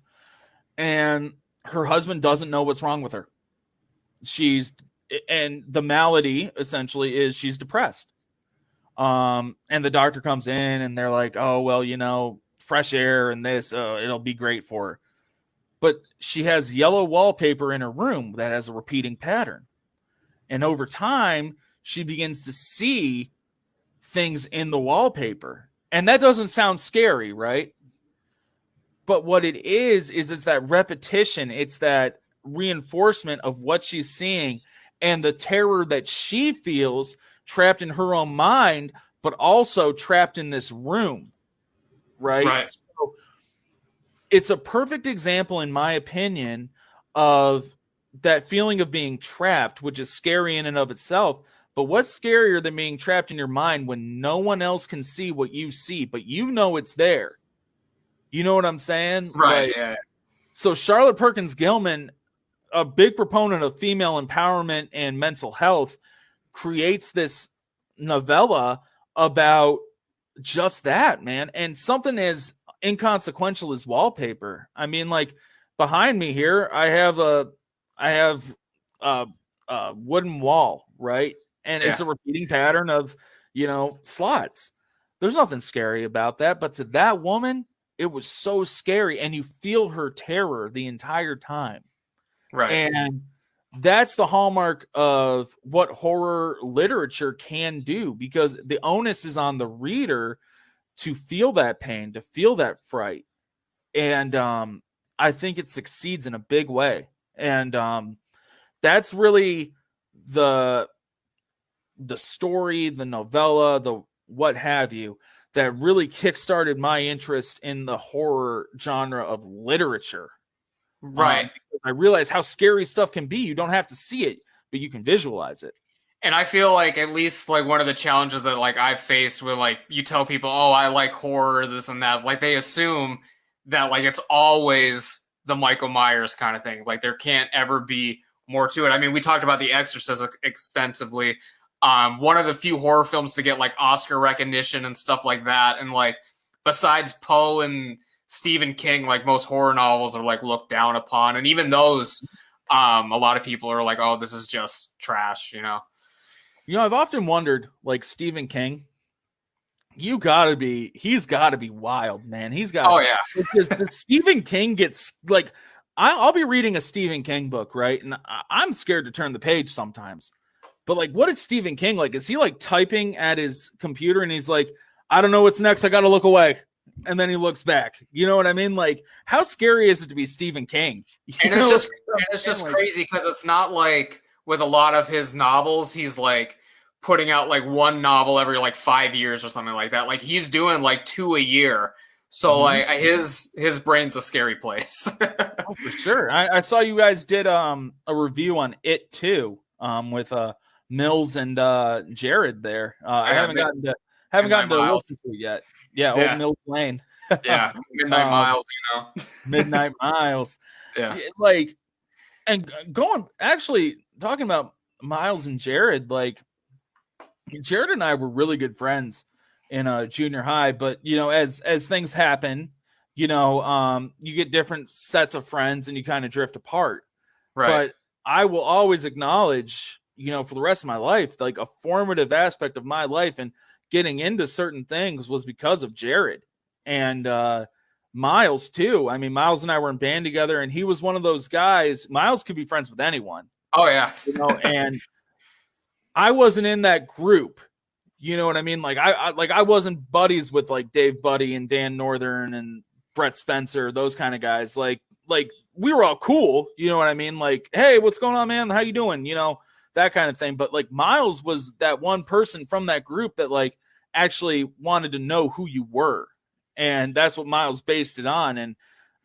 And her husband doesn't know what's wrong with her. And the malady essentially is she's depressed. And the doctor comes in and they're like, oh, well, fresh air and this, it'll be great for her. But she has yellow wallpaper in her room that has a repeating pattern. And over time, she begins to see things in the wallpaper. And that doesn't sound scary, right? But what it is it's that repetition. It's that reinforcement of what she's seeing and the terror that she feels trapped in her own mind, but also trapped in this room, right? So it's a perfect example, in my opinion, of that feeling of being trapped, which is scary in and of itself. But what's scarier than being trapped in your mind when no one else can see what you see, but you know it's there? You know what I'm saying? Right, yeah. So Charlotte Perkins Gilman, a big proponent of female empowerment and mental health, creates this novella about just that, man. And something as inconsequential as wallpaper. I mean, like behind me here, I have a wooden wall, right? And it's a repeating pattern of, slots. There's nothing scary about that. But to that woman, it was so scary. And you feel her terror the entire time. Right. And that's the hallmark of what horror literature can do, because the onus is on the reader to feel that pain, to feel that fright. And I think it succeeds in a big way. And that's really the story, the novella, the what have you, that really kickstarted my interest in the horror genre of literature. Right. I realized how scary stuff can be. You don't have to see it, but you can visualize it. And I feel like at least like one of the challenges that like I've faced with like you tell people, oh, I like horror, this and that, like they assume that like it's always the Michael Myers kind of thing. Like there can't ever be more to it. I mean, we talked about The Exorcist extensively. One of the few horror films to get like Oscar recognition and stuff like that. And like, besides Poe and Stephen King, like most horror novels are like looked down upon, and even those, a lot of people are like, "Oh, this is just trash," you know. I've often wondered, like Stephen King, he's got to be wild, man. Oh yeah, because the Stephen King gets like, I'll be reading a Stephen King book, right, and I'm scared to turn the page sometimes. But like, what is Stephen King like? Is he like typing at his computer and he's like, I don't know what's next, I got to look away, and then he looks back? You know what I mean? Like, how scary is it to be Stephen King? And it's just crazy because it's not like with a lot of his novels, he's like putting out like one novel every like 5 years or something like that. Like he's doing like 2 a year. So like his brain's a scary place. Oh, for sure. I saw you guys did a review on It too, with Mills and Jared there. I haven't gotten to listen to it yet. Yeah, Old Mills Lane. Yeah, Midnight Miles, you know. Midnight Miles. Yeah. Like, and talking about Miles and Jared, like Jared and I were really good friends in junior high, but as things happen, you get different sets of friends and you kind of drift apart. Right. But I will always acknowledge, for the rest of my life, like a formative aspect of my life and getting into certain things was because of Jared and Miles too. I mean, Miles and I were in band together, and he was one of those guys. Miles could be friends with anyone. Oh yeah. And I wasn't in that group. You know what I mean? Like I wasn't buddies with like Dave Buddy and Dan Northern and Brett Spencer, those kind of guys. Like we were all cool. You know what I mean? Like, hey, what's going on, man? How you doing? That kind of thing. But like Miles was that one person from that group that like actually wanted to know who you were. And that's what Miles based it on. And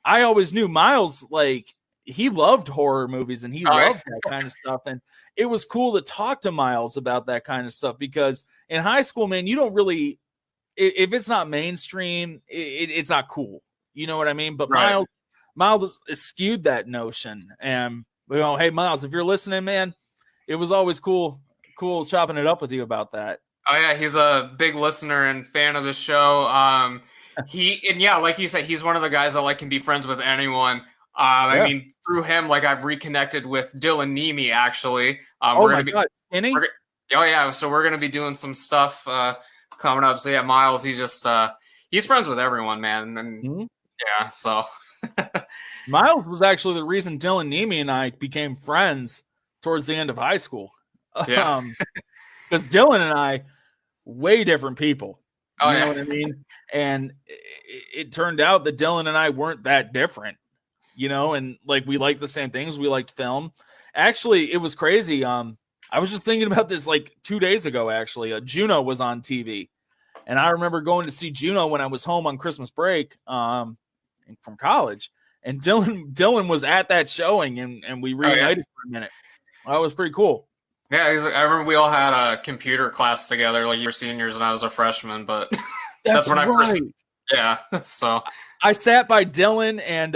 I always knew Miles, like, he loved horror movies and he loved that kind of stuff. And it was cool to talk to Miles about that kind of stuff, because in high school, man, you don't really, if it's not mainstream, it's not cool. You know what I mean? But Miles skewed that notion. And, hey, Miles, if you're listening, man, it was always cool chopping it up with you about that. Oh yeah, he's a big listener and fan of the show. Like you said, he's one of the guys that like can be friends with anyone. I mean, through him, like I've reconnected with Dylan Nemi actually. God, Skinny? So we're gonna be doing some stuff coming up. So yeah, Miles, he's friends with everyone, man. And yeah, so Miles was actually the reason Dylan Nemi and I became friends towards the end of high school. Yeah. Because Dylan and I, way different people. You know what I mean? And it turned out that Dylan and I weren't that different, and like we liked the same things. We liked film. Actually, it was crazy. I was just thinking about this like 2 days ago, actually. Juno was on TV. And I remember going to see Juno when I was home on Christmas break from college. And Dylan was at that showing, and we reunited for a minute. That was pretty cool. Yeah, I remember we all had a computer class together. Like you were seniors and I was a freshman, but that's when I first. Yeah, so I sat by Dylan and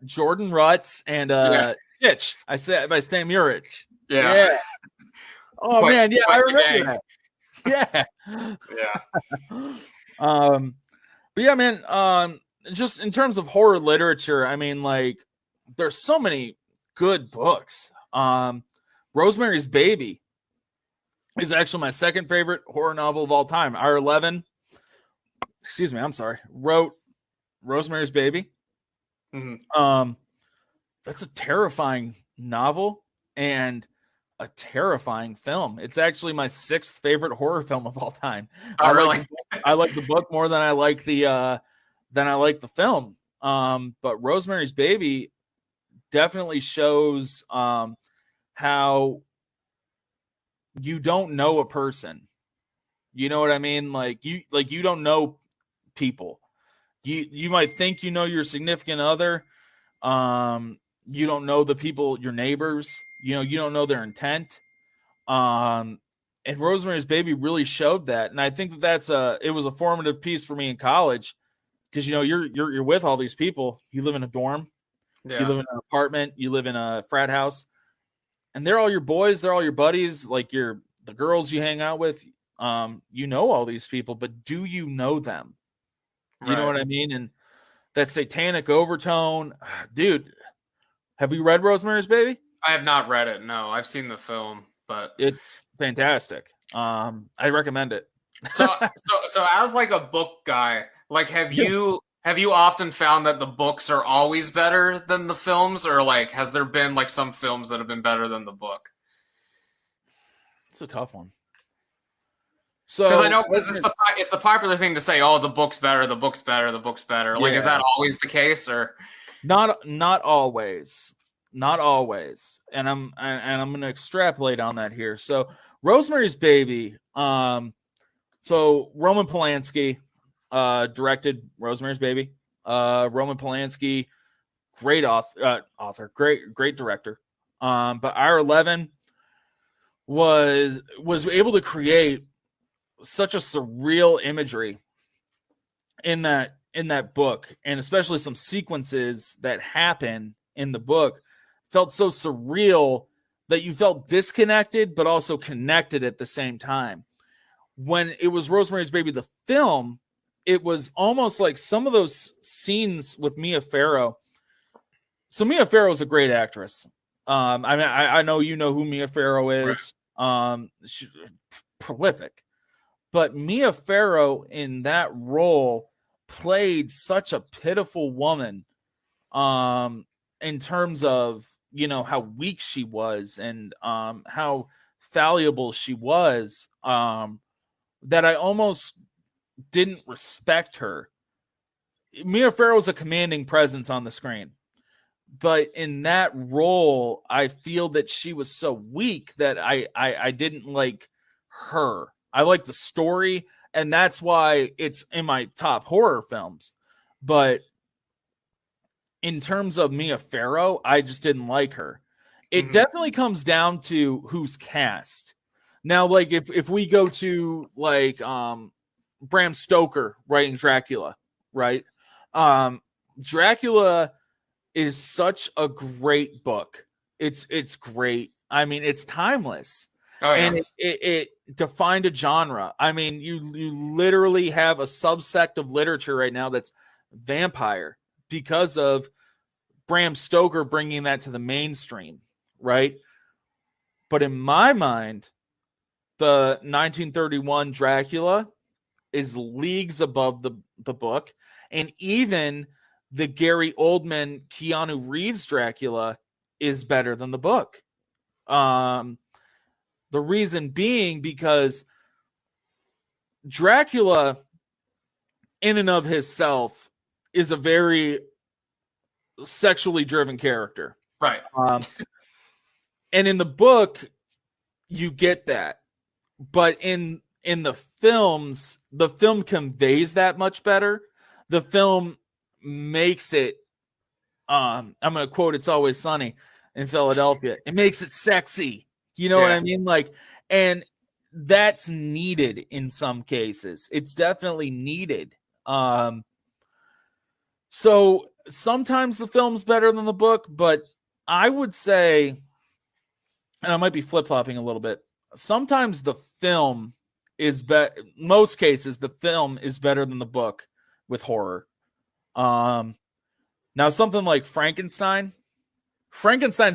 Jordan Rutz and Stitch. I sat by Sam Urich. Yeah. Oh man, yeah, I remember that. Yeah. But yeah, man. Just in terms of horror literature, I mean, like, there's so many good books. Rosemary's Baby is actually my second favorite horror novel of all time. Wrote Rosemary's Baby. Mm-hmm. That's a terrifying novel and a terrifying film. It's actually my sixth favorite horror film of all time. Really? I like the book more than I like the film. But Rosemary's Baby definitely shows how you don't know a person. You know what I mean? Like you don't know people. You might think you know your significant other. You don't know the people, your neighbors. You don't know their intent. And Rosemary's Baby really showed that. And I think it was a formative piece for me in college, because you're with all these people. You live in a dorm. Yeah. You live in an apartment. You live in a frat house. And they're all your boys. They're all your buddies. Like the girls you hang out with. All these people, but do you know them? You know Right. what I mean? And that satanic overtone, dude. Have you read Rosemary's Baby? I have not read it. No, I've seen the film, but It's fantastic. I recommend it. so as like a book guy, like have you often found that the books are always better than the films, or like has there been like some films that have been better than the book? It's a tough one. Because So I know it's the popular thing to say, oh, the book's better, the book's better, the book's better. Like, is Yeah. that always the case, or? not always, not always, and I'm going to extrapolate on that here. So Rosemary's Baby. So Roman Polanski directed Rosemary's Baby. Roman Polanski, great author, great director. But R11 was able to create such a surreal imagery in that book, and especially some sequences that happen in the book felt so surreal that you felt disconnected but also connected at the same time. When it was Rosemary's Baby, the film, it was almost like some of those scenes with Mia Farrow. So Mia Farrow is a great actress. I mean, I know you know who Mia Farrow is. She's prolific. But Mia Farrow in that role played such a pitiful woman in terms of, how weak she was and how fallible she was, that I almost didn't respect her. Mia Farrow is a commanding presence on the screen. But in that role, I feel that she was so weak that I didn't like her. I like the story, and that's why it's in my top horror films. But in terms of Mia Farrow, I just didn't like her. It definitely comes down to who's cast. Now, like if we go to like Bram Stoker writing Dracula, right? Dracula is such a great book. It's great. I mean, it's timeless. Oh, yeah. And it defined a genre. I mean, you literally have a subsect of literature right now that's vampire because of Bram Stoker bringing that to the mainstream, right? But in my mind, the 1931 Dracula is leagues above the book, and even the Gary Oldman, Keanu Reeves Dracula is better than the book. The reason being because Dracula, in and of himself, is a very sexually driven character. Right. And in the book, you get that. But in the films, the film conveys that much better. The film makes it, I'm going to quote It's Always Sunny in Philadelphia, it makes it sexy. You know what I mean? Like, and that's needed in some cases. It's definitely needed. So sometimes the film's better than the book, but I would say, and I might be flip-flopping a little bit, sometimes the film is better. Most cases, the film is better than the book with horror. Now, something like Frankenstein's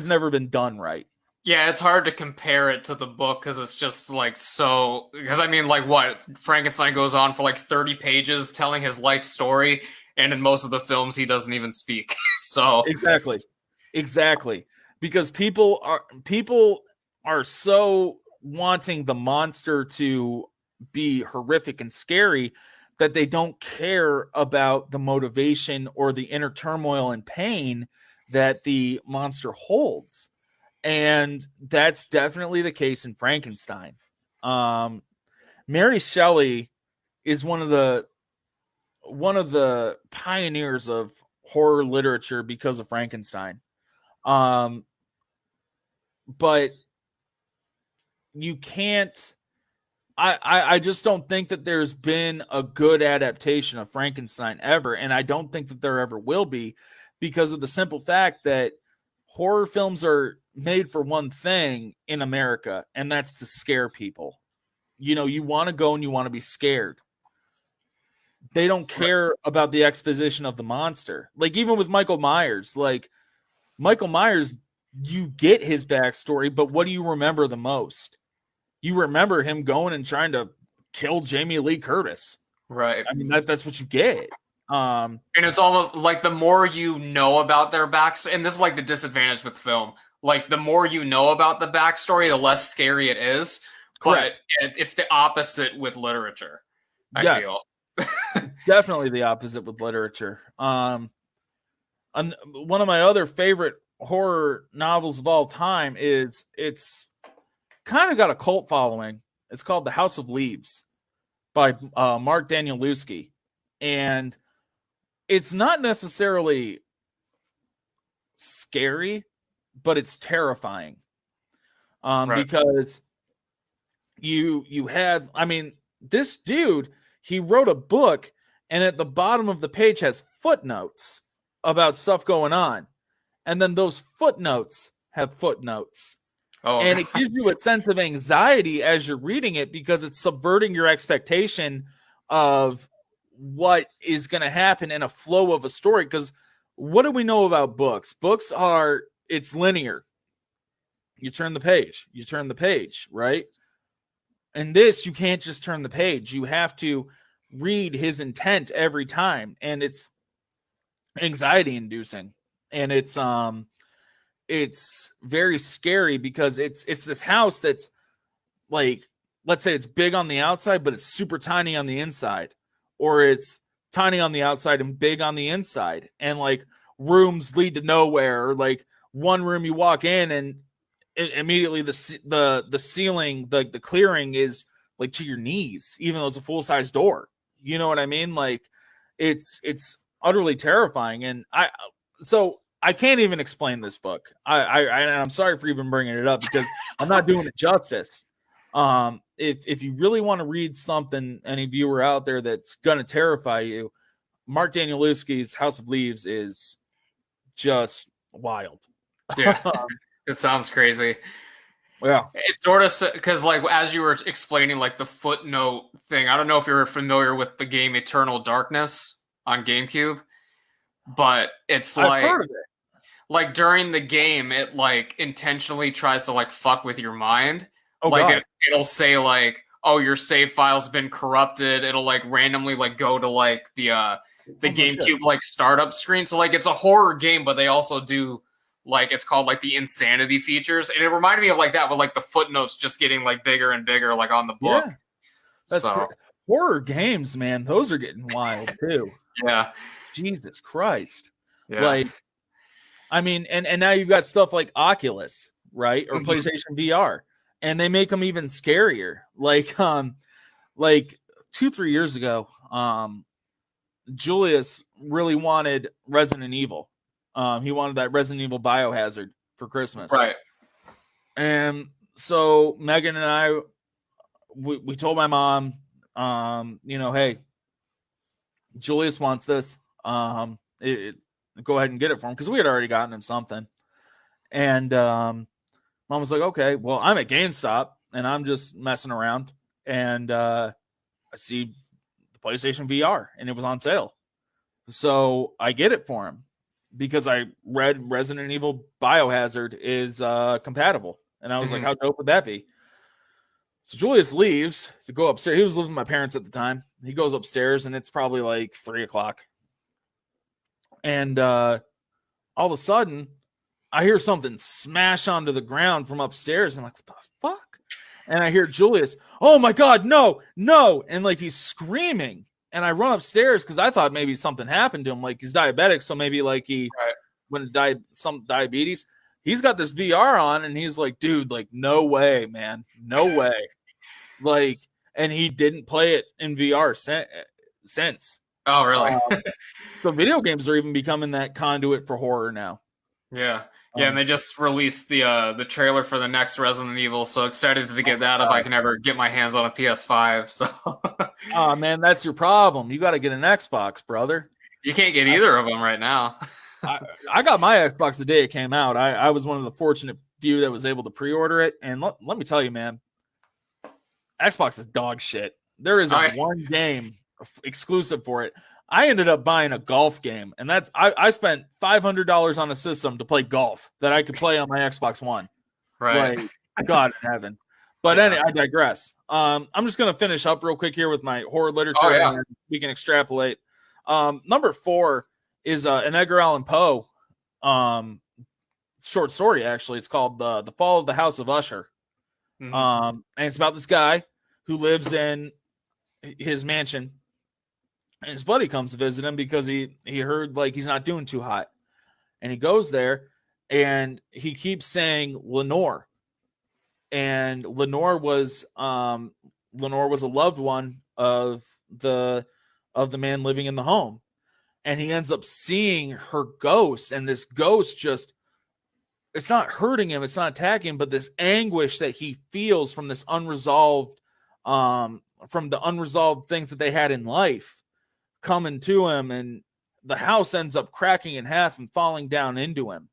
never been done right. Yeah, it's hard to compare it to the book because it's just like so. Because I mean, like what Frankenstein goes on for like 30 pages telling his life story, and in most of the films he doesn't even speak. So exactly, because people are so wanting the monster to be horrific and scary that they don't care about the motivation or the inner turmoil and pain that the monster holds. And that's definitely the case in Frankenstein. Mary Shelley is one of the pioneers of horror literature because of Frankenstein. But you can't. I just don't think that there's been a good adaptation of Frankenstein ever, and I don't think that there ever will be, because of the simple fact that horror films are made for one thing in America, and that's to scare people. You want to go and you want to be scared. they don't care about the exposition of the monster. Like even with Michael Myers, like Michael Myers, you get his backstory, but what do you remember the most? You remember him going and trying to kill Jamie Lee Curtis. Right. I mean, that's what you get. And it's almost like the more you know about their backstory, and this is like the disadvantage with film, like the more you know about the backstory, the less scary it is. Correct. But it's the opposite with literature, I feel. Definitely the opposite with literature. And one of my other favorite horror novels of all time is it's kind of got a cult following. It's called The House of Leaves by Mark Danielski. And it's not necessarily scary, but it's terrifying. Because you have, I mean, this dude, he wrote a book, and at the bottom of the page has footnotes about stuff going on. And then those footnotes have footnotes. Oh, and it gives you a sense of anxiety as you're reading it because it's subverting your expectation of what is going to happen in a flow of a story. Because what do we know about books? Books are, it's linear. You turn the page, right? And this, you can't just turn the page. You have to read his intent every time. And it's anxiety inducing. And it's very scary because it's this house that's like, let's say it's big on the outside, but it's super tiny on the inside, or it's tiny on the outside and big on the inside. And like rooms lead to nowhere, or like one room you walk in and immediately the ceiling, the clearing is like to your knees, even though it's a full size door. You know what I mean? Like it's utterly terrifying. And I can't even explain this book. I'm sorry for even bringing it up because I'm not doing it justice. If you really want to read something, any viewer out there that's going to terrify you, Mark Danielski's House of Leaves is just wild. Yeah, it sounds crazy. Yeah. It's sort of because, like, as you were explaining, like the footnote thing, I don't know if you're familiar with the game Eternal Darkness on GameCube, but it's I've heard of it. Like during the game, it like intentionally tries to like fuck with your mind. Oh, like it'll say like, "Oh, your save file's been corrupted." It'll like randomly like go to like the GameCube like startup screen. So like it's a horror game, but they also do like it's called like the insanity features, and it reminded me of like that with like the footnotes just getting like bigger and bigger like on the book. Yeah. That's horror games, man. Those are getting wild too. Yeah. Jesus Christ. Yeah. Like, I mean, and now you've got stuff like Oculus, right? Or PlayStation VR, and they make them even scarier. Like 2-3 years ago, Julius really wanted Resident Evil. He wanted that Resident Evil Biohazard for Christmas. Right. And so Megan and I, we told my mom, hey, Julius wants this. Go ahead and get it for him, because we had already gotten him something. And mom was like, okay, well, I'm at GameStop and I'm just messing around, and I see the PlayStation VR and it was on sale. So I get it for him because I read Resident Evil Biohazard is compatible. And I was like, how dope would that be? So Julius leaves to go upstairs. He was living with my parents at the time. He goes upstairs and it's probably like 3:00. And all of a sudden, I hear something smash onto the ground from upstairs. I'm like, what the fuck? And I hear Julius, oh my God, no. And like he's screaming. And I run upstairs because I thought maybe something happened to him. Like he's diabetic. So maybe like he went to some diabetes. He's got this VR on and he's like, dude, like, no way, man. No way. Like, and he didn't play it in VR since. Oh, really? So video games are even becoming that conduit for horror now. Yeah. Yeah, and they just released the trailer for the next Resident Evil, so excited to get that if I can ever get my hands on a PS5. So, oh man, that's your problem. You got to get an Xbox, brother. You can't get either of them right now. I got my Xbox the day it came out. I was one of the fortunate few that was able to pre-order it, and let me tell you, man, Xbox is dog shit. There isn't one game exclusive for it. I ended up buying a golf game, and I spent $500 on a system to play golf that I could play on my Xbox One. Right. Like, God in heaven. But anyway, I digress. I'm just going to finish up real quick here with my horror literature, and we can extrapolate. Number 4 is an Edgar Allan Poe short story, actually. It's called The Fall of the House of Usher. Mm-hmm. And it's about this guy who lives in his mansion, and his buddy comes to visit him because he heard like he's not doing too hot, and he goes there and he keeps saying Lenore, and Lenore was a loved one of the man living in the home, and he ends up seeing her ghost, and this ghost just, it's not hurting him, it's not attacking him, but this anguish that he feels from this unresolved from the unresolved things that they had in life coming to him, and the house ends up cracking in half and falling down into him.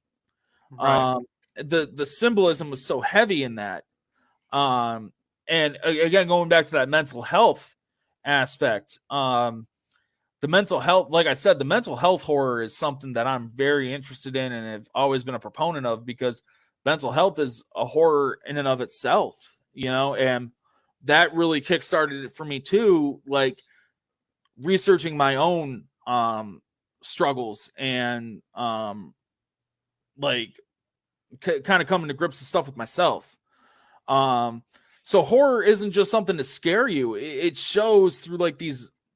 Right. The symbolism was so heavy in that. And again, going back to that mental health aspect, the mental health, like I said, the mental health horror is something that I'm very interested in and have always been a proponent of, because mental health is a horror in and of itself, and that really kickstarted it for me too, like researching my own struggles and like kind of coming to grips with stuff with myself. So horror isn't just something to scare you. It shows through like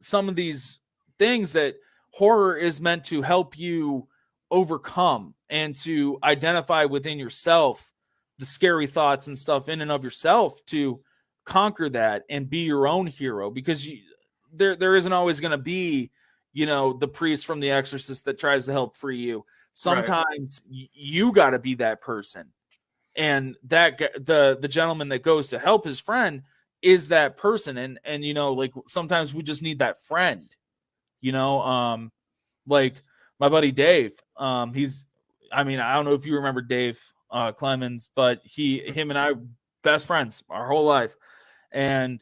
some of these things that horror is meant to help you overcome and to identify within yourself the scary thoughts and stuff in and of yourself to conquer that and be your own hero, because there isn't always going to be, the priest from The Exorcist that tries to help free you. Sometimes you got to be that person. And that the gentleman that goes to help his friend is that person. And like sometimes we just need that friend, like my buddy Dave. I don't know if you remember Dave Clemens, but him and I best friends our whole life. And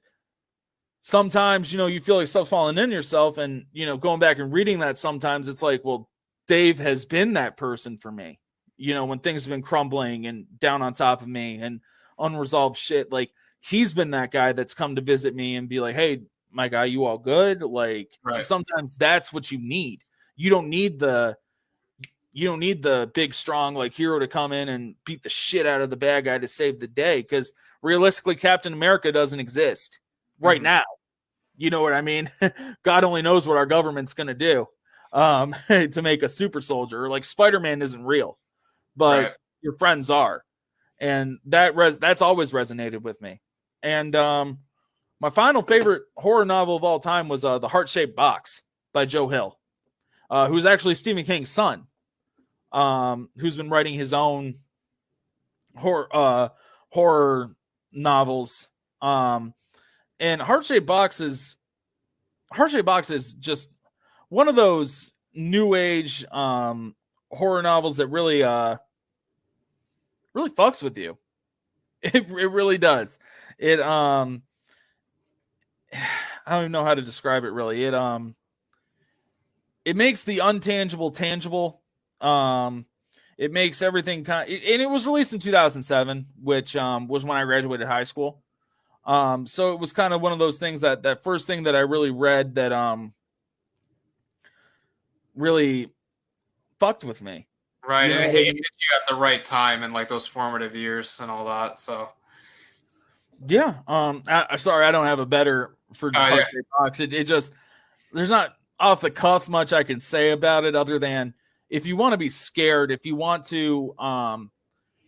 sometimes, you feel like stuff's falling in yourself, and, going back and reading that, sometimes it's like, well, Dave has been that person for me, when things have been crumbling and down on top of me and unresolved shit. Like, he's been that guy that's come to visit me and be like, hey, my guy, you all good? Like, sometimes that's what you need. You don't need the big, strong, like, hero to come in and beat the shit out of the bad guy to save the day, because realistically, Captain America doesn't exist right now. You know what I mean? God only knows what our government's going to do to make a super soldier. Like, Spider-Man isn't real, but your friends are. And that's always resonated with me. And my final favorite horror novel of all time was The Heart-Shaped Box by Joe Hill, who's actually Stephen King's son, who's been writing his own horror novels. And Heart-Shaped Box is just one of those new age horror novels that really fucks with you. It really does. It I don't even know how to describe it really. It makes the untangible tangible. It makes everything and it was released in 2007, which was when I graduated high school. So it was kind of one of those things that first thing that I really read that really fucked with me. Right. It hit you at the right time in like those formative years and all that. So yeah. Sorry, I don't have a better for Box. It just, there's not off the cuff much I can say about it other than if you want to be scared, if you want to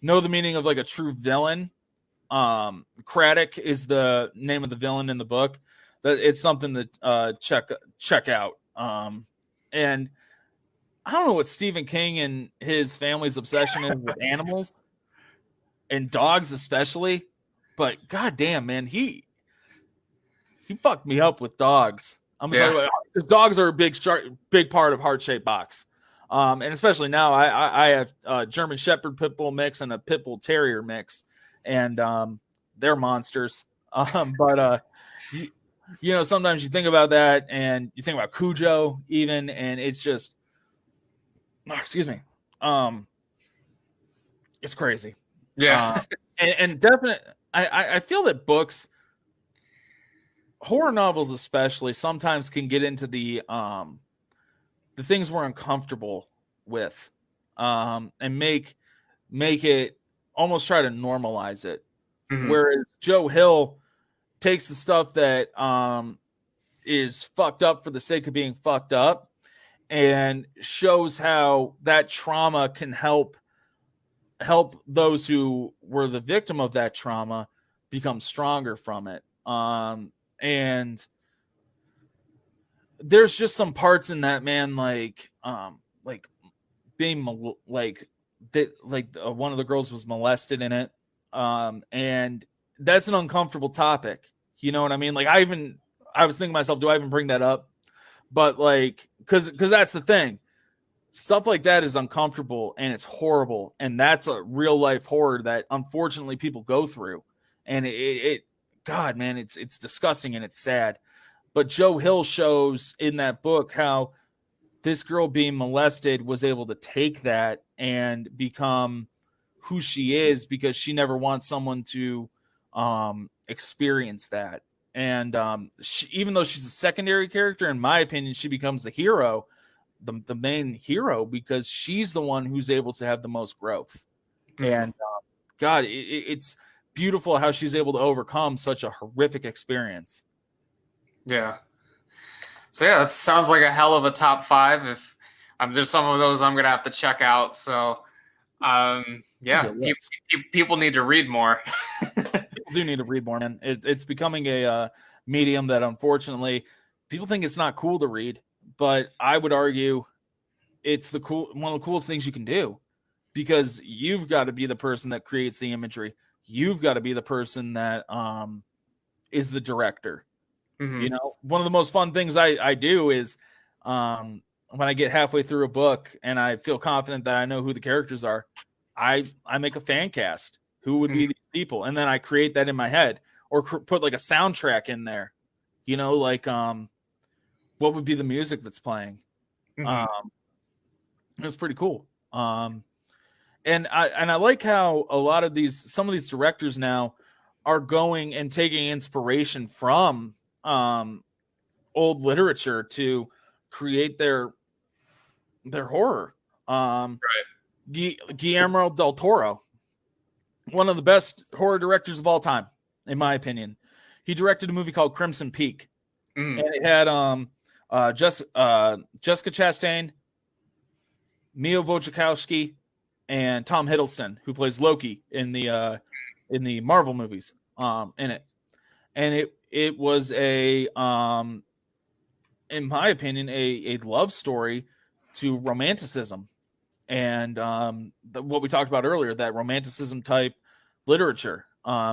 know the meaning of like a true villain, Craddock is the name of the villain in the book. That it's something that check out. And I don't know what Stephen King and his family's obsession is with animals and dogs especially, but goddamn, man, he fucked me up with dogs. I'm gonna tell you what, because dogs are a big part of Heart-Shaped Box. And especially now, I have a German Shepherd Pit Bull mix and a Pit Bull Terrier mix, and they're monsters. But sometimes you think about that and you think about Cujo even, and it's just, excuse me. It's crazy. Yeah. And definitely, I feel that books, horror novels especially, sometimes can get into the things we're uncomfortable with, and make it almost try to normalize it. Mhm. Whereas Joe Hill takes the stuff that is fucked up for the sake of being fucked up and shows how that trauma can help those who were the victim of that trauma become stronger from it. And there's just some parts in that, man, like being one of the girls was molested in it, and that's an uncomfortable topic. You know what I mean? Like I was thinking to myself, do I even bring that up? But like, because that's the thing. Stuff like that is uncomfortable and it's horrible, and that's a real life horror that unfortunately people go through, and God, man, it's disgusting and it's sad. But Joe Hill shows in that book how this girl being molested was able to take that and become who she is because she never wants someone to experience that. And even though she's a secondary character, in my opinion, she becomes the hero, the main hero, because she's the one who's able to have the most growth. And God, it's beautiful how she's able to overcome such a horrific experience. Yeah. So yeah, that sounds like a hell of a top 5. If there's some of those I'm gonna have to check out. So yeah, people need to read more. People do need to read more, man. It's becoming a medium that unfortunately people think it's not cool to read, but I would argue it's one of the coolest things you can do, because you've got to be the person that creates the imagery. You've got to be the person that is the director. Mm-hmm. One of the most fun things I do is when I get halfway through a book and I feel confident that I know who the characters are, I make a fan cast. Who would be these people? And then I create that in my head, or put like a soundtrack in there. Like what would be the music that's playing? It's pretty cool. And I like how some of these directors now are going and taking inspiration from old literature to create their horror. Right. Guillermo del Toro, one of the best horror directors of all time, in my opinion. He directed a movie called Crimson Peak, and it had Jessica Chastain, Mia Wasikowska, and Tom Hiddleston, who plays Loki in the Marvel movies, in it. And it was in my opinion, a love story to romanticism, and what we talked about earlier, that romanticism type literature,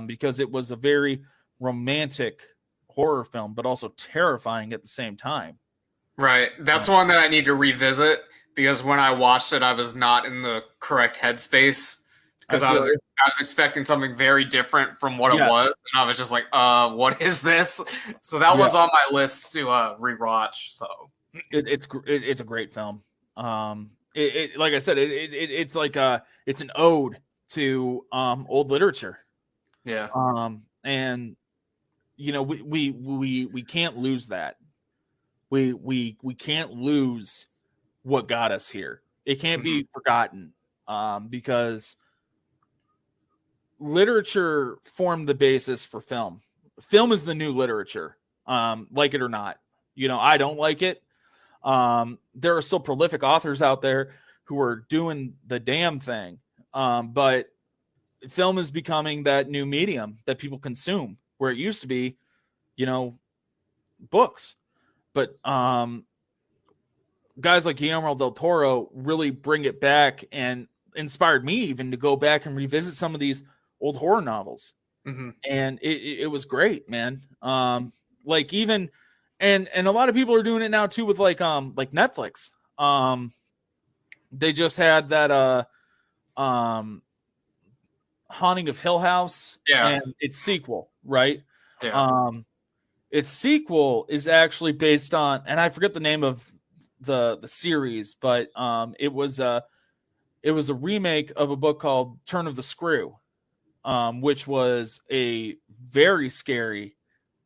because it was a very romantic horror film, but also terrifying at the same time. Right. That's one that I need to revisit, because when I watched it, I was not in the correct headspace, because I was expecting something very different from what it was, and I was just like, what is this? So that one's on my list to rewatch. So it's a great film. Like I said, it's like it's an ode to old literature. Yeah. And we can't lose that. We can't lose what got us here. It can't be forgotten, because literature formed the basis for film. Film is the new literature, like it or not. I don't like it. There are still prolific authors out there who are doing the damn thing. But film is becoming that new medium that people consume, where it used to be, books. But guys like Guillermo del Toro really bring it back and inspired me even to go back and revisit some of these old horror novels. And it was great, man. Like even, and a lot of people are doing it now too with like Netflix. They just had that Haunting of Hill House and its sequel, right? Yeah. its sequel is actually based on, and I forget the name of the series, but it was a remake of a book called Turn of the Screw, which was a very scary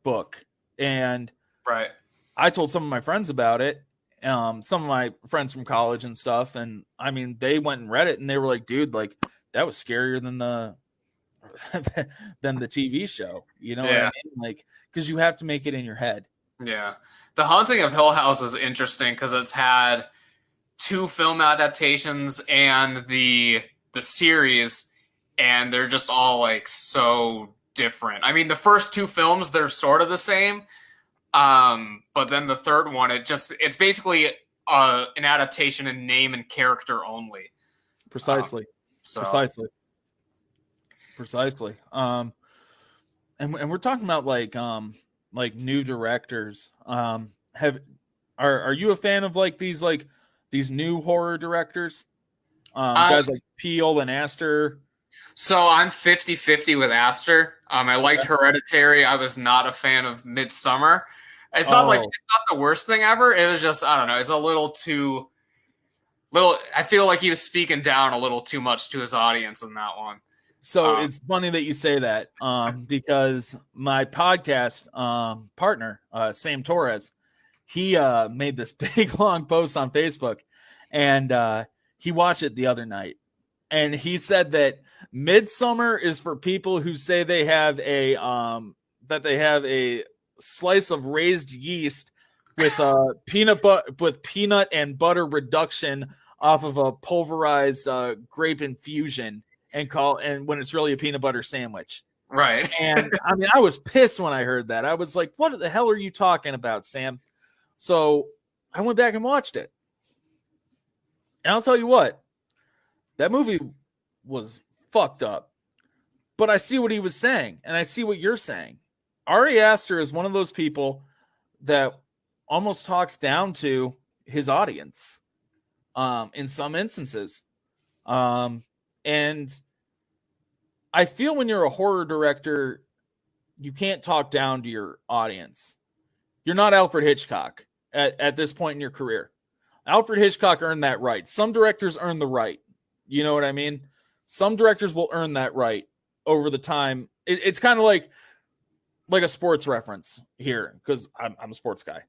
book. And Right. I told some of my friends about it, some of my friends from college and stuff, and I mean, they went and read it, and they were like, "Dude, like that was scarier than the TV show." You know what I mean? Like, because you have to make it in your head. Yeah. The Haunting of Hill House is interesting because it's had 2 film adaptations and the series, and they're just all like so different. I mean, the first 2 films, they're sort of the same. But then the third one, it's basically an adaptation in name and character only. Precisely. Precisely. And we're talking about like new directors. Are you a fan of like these new horror directors? Guys like Peele and Astor. So I'm 50-50 with Astor. I liked Hereditary. I was not a fan of Midsommar. It's not it's not the worst thing ever. It was just, I don't know, it's a little too I feel like he was speaking down a little too much to his audience in that one. So it's funny that you say that, because my podcast partner, Sam Torres, he made this big long post on Facebook, and he watched it the other night, and he said that Midsommar is for people who say they have a slice of raised yeast with peanut and butter reduction off of a pulverized grape infusion. And when it's really a peanut butter sandwich. Right. And I mean, I was pissed when I heard that. I was like, what the hell are you talking about, Sam? So I went back and watched it. And I'll tell you what, that movie was fucked up. But I see what he was saying, and I see what you're saying. Ari Aster is one of those people that almost talks down to his audience in some instances. And I feel when you're a horror director, you can't talk down to your audience. You're not Alfred Hitchcock at this point in your career. Alfred Hitchcock earned that right. Some directors earn the right. You know what I mean? Some directors will earn that right over the time. It's kind of like a sports reference here, because I'm a sports guy.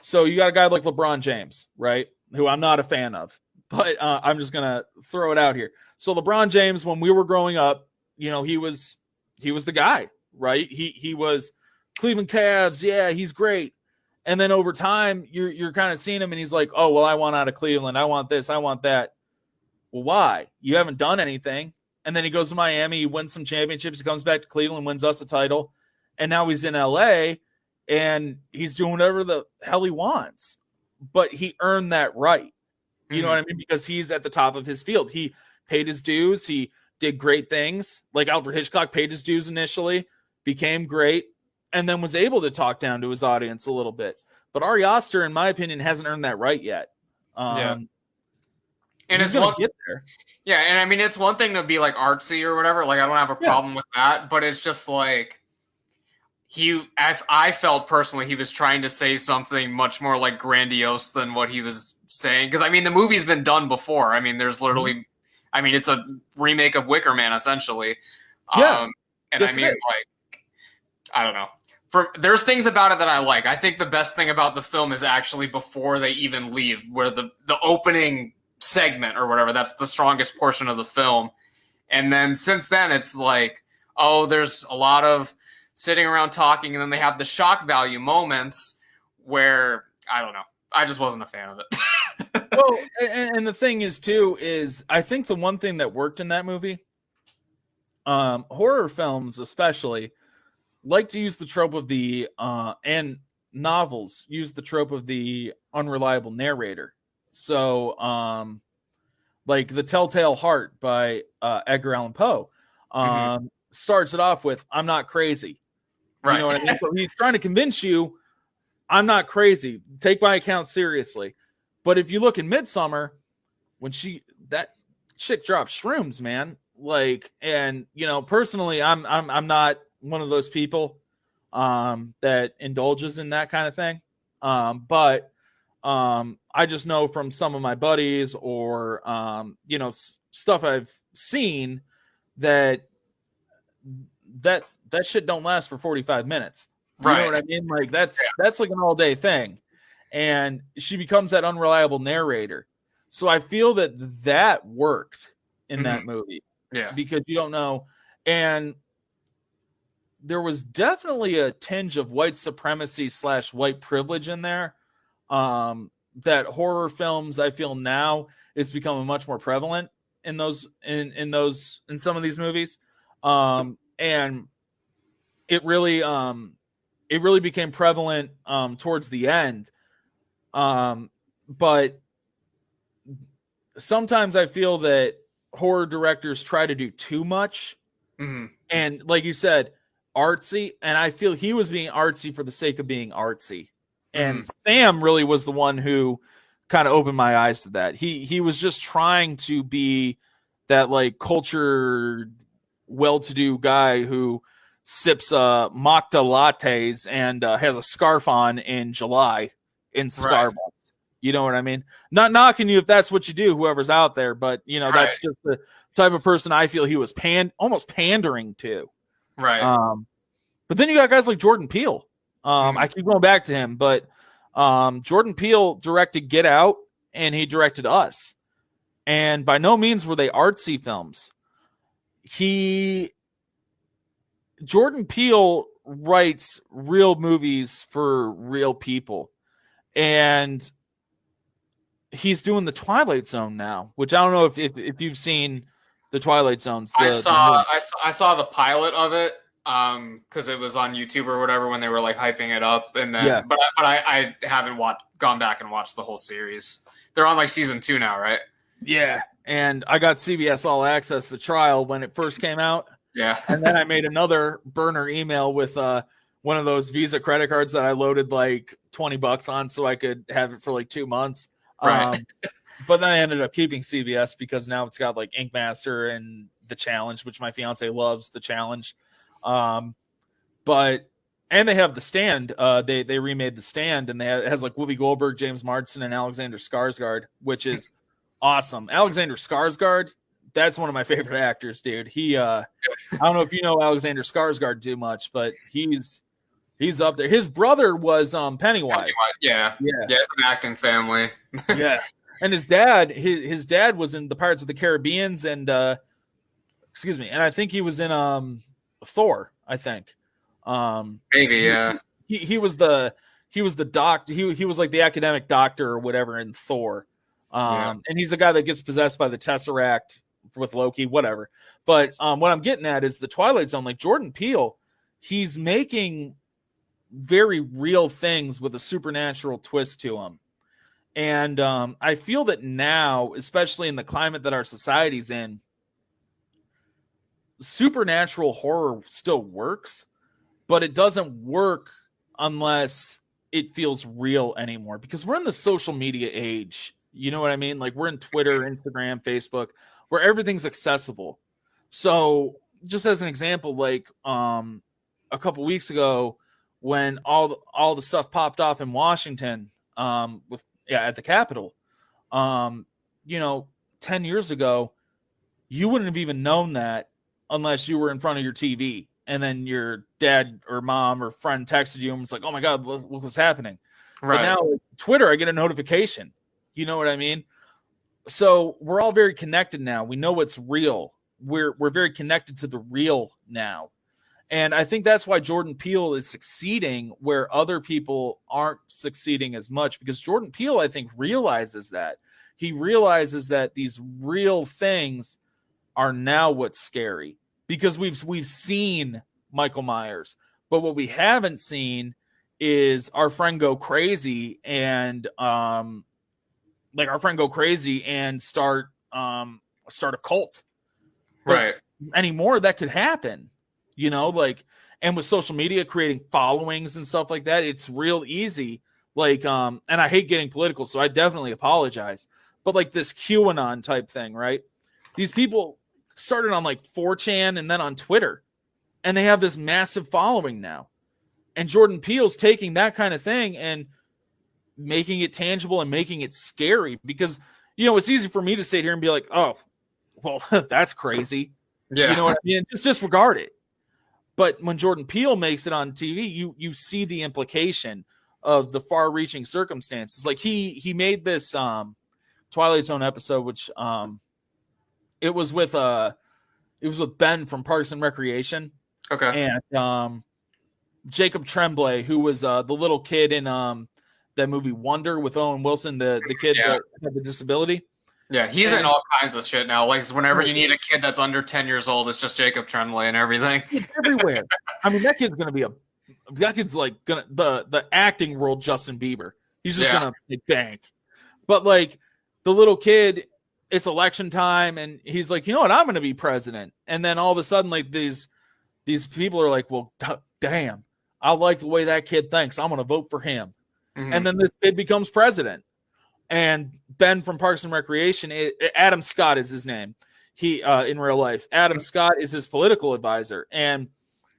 So you got a guy like LeBron James, right? Who I'm not a fan of. But I'm just gonna throw it out here. So LeBron James, when we were growing up, you know, he was the guy, right? He was Cleveland Cavs, yeah, he's great. And then over time, you're kind of seeing him, and he's like, oh well, I want out of Cleveland, I want this, I want that. Well, why? You haven't done anything. And then he goes to Miami, he wins some championships, he comes back to Cleveland, wins us a title, and now he's in LA, and he's doing whatever the hell he wants. But he earned that right. You know what I mean? Because he's at the top of his field. He paid his dues. He did great things. Like Alfred Hitchcock paid his dues initially, became great, and then was able to talk down to his audience a little bit. But Ari Aster, in my opinion, hasn't earned that right yet. And it's going to get there. Yeah, and I mean, it's one thing to be like artsy or whatever. Like, I don't have a problem with that. But it's just like, I felt personally he was trying to say something much more like grandiose than what he was saying. Because I mean, the movie's been done before. I mean, there's literally, I mean, it's a remake of Wicker Man essentially. Yeah. And I mean, like, I don't know. There's things about it that I like. I think the best thing about the film is actually before they even leave, where the opening segment or whatever, that's the strongest portion of the film. And then since then, it's like, oh, there's a lot of sitting around talking, and then they have the shock value moments where, I don't know, I just wasn't a fan of it. Well, and the thing is, too, is I think the one thing that worked in that movie, horror films especially, like to use the trope of the, and novels use the trope of the unreliable narrator. So, like The Telltale Heart by Edgar Allan Poe starts it off with, I'm not crazy. Right. You know what I mean? So he's trying to convince you, I'm not crazy. Take my account seriously. But if you look in Midsommar, when that chick drops shrooms, man. Like, and you know, personally, I'm not one of those people. that indulges in that kind of thing. But I just know from some of my buddies or stuff I've seen that shit don't last for 45 minutes. You know what I mean? Like that's like an all day thing. And she becomes that unreliable narrator. So I feel that worked in that movie. Yeah. Because you don't know. And there was definitely a tinge of white supremacy / white privilege in there. That horror films, I feel now, it's becoming much more prevalent in those in some of these movies. And it really became prevalent towards the end. But sometimes I feel that horror directors try to do too much. And like you said, artsy. And I feel he was being artsy for the sake of being artsy. And Sam really was the one who kind of opened my eyes to that. He was just trying to be that like cultured, well-to-do guy who sips matcha lattes and has a scarf on in July in Starbucks. You know what I mean? Not knocking you if that's what you do, whoever's out there, but that's just the type of person I feel he was almost pandering to. Right. But then you got guys like Jordan Peele. I keep going back to him, but Jordan Peele directed Get Out and he directed Us. And by no means were they artsy films. Jordan Peele writes real movies for real people. And he's doing the Twilight Zone now, which I don't know if you've seen the Twilight Zones. I saw the pilot of it because it was on YouTube or whatever when they were like hyping it up, and then but I haven't gone back and watched the whole series. They're on like season 2 now, right? Yeah, and I got CBS All Access the trial when it first came out. Yeah, and then I made another burner email with one of those Visa credit cards that I loaded like $20 on so I could have it for like 2 months. Right. But then I ended up keeping CBS because now it's got like Ink Master and The Challenge, which my fiance loves. The Challenge. And they have The Stand. They remade The Stand, and it has like Whoopi Goldberg, James Marsden, and Alexander Skarsgard, which is awesome. Alexander Skarsgard, that's one of my favorite actors, dude. I don't know if you know Alexander Skarsgard too much, but he's up there. His brother was Pennywise. Yeah, it's an acting family. Yeah. And his dad was in the Pirates of the Caribbean and and I think he was in Thor, I think. Maybe, yeah. He was the doctor. He was like the academic doctor or whatever in Thor. And he's the guy that gets possessed by the Tesseract with Loki, whatever. But what I'm getting at is the Twilight Zone, like Jordan Peele, he's making very real things with a supernatural twist to them. And I feel that now, especially in the climate that our society's in, supernatural horror still works, but it doesn't work unless it feels real anymore, because we're in the social media age. You know what I mean? Like we're in Twitter, Instagram, Facebook, where everything's accessible. So just as an example, like a couple weeks ago when all the stuff popped off in Washington at the Capitol, 10 years ago, you wouldn't have even known that unless you were in front of your TV and then your dad or mom or friend texted you and was like, oh my God, look what's happening. Right. But now like, Twitter, I get a notification. You know what I mean? So we're all very connected now. We know what's real. We're very connected to the real now. And I think that's why Jordan Peele is succeeding where other people aren't succeeding as much, because Jordan Peele, I think, realizes that. He realizes that these real things are now what's scary, because we've seen Michael Myers, but what we haven't seen is our friend go crazy and start a cult. Right. But anymore, that could happen. And with social media creating followings and stuff like that, it's real easy. And I hate getting political, so I definitely apologize. But like this QAnon type thing, right? These people started on like 4chan and then on Twitter, and they have this massive following now. And Jordan Peele's taking that kind of thing and making it tangible and making it scary, because, it's easy for me to sit here and be like, oh, well, that's crazy. Yeah. You know what I mean? Just disregard it. But when Jordan Peele makes it on TV, you see the implication of the far-reaching circumstances. Like he made this Twilight Zone episode, which it was with Ben from Parks and Recreation. Okay. And Jacob Tremblay, who was the little kid in that movie Wonder with Owen Wilson, the kid that had the disability. Yeah, he's in all kinds of shit now. Like, whenever you need a kid that's under 10 years old, it's just Jacob Tremblay and everything. He's everywhere. I mean, that kid's like the acting world Justin Bieber. He's just gonna make bank. But like the little kid, it's election time, and he's like, you know what, I'm gonna be president. And then all of a sudden, like these people are like, well, damn, I like the way that kid thinks. I'm gonna vote for him. Mm-hmm. And then this kid becomes president. And Ben from Parks and Recreation, Adam Scott is his name. He in real life, Adam Scott is his political advisor, and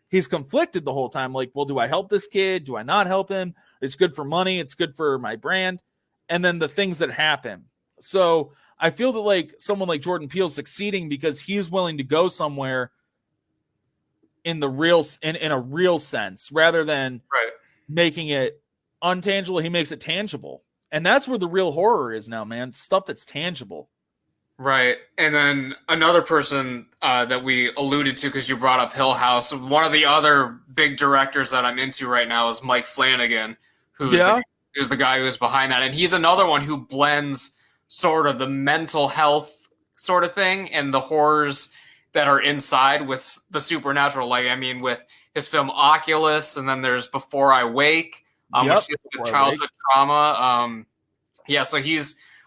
he's conflicted the whole time. Like, well, do I help this kid? Do I not help him? It's good for money. It's good for my brand. And then the things that happen. So I feel that like someone like Jordan Peele is succeeding because he's willing to go somewhere in the real in a real sense, rather than making it untangible. He makes it tangible. And that's where the real horror is now, man. Stuff that's tangible. Right. And then another person that we alluded to, because you brought up Hellhouse, one of the other big directors that I'm into right now is Mike Flanagan, who's the guy who's behind that. And he's another one who blends sort of the mental health sort of thing and the horrors that are inside with the supernatural. Like, I mean, with his film Oculus, and then there's Before I Wake, which deals with childhood trauma. So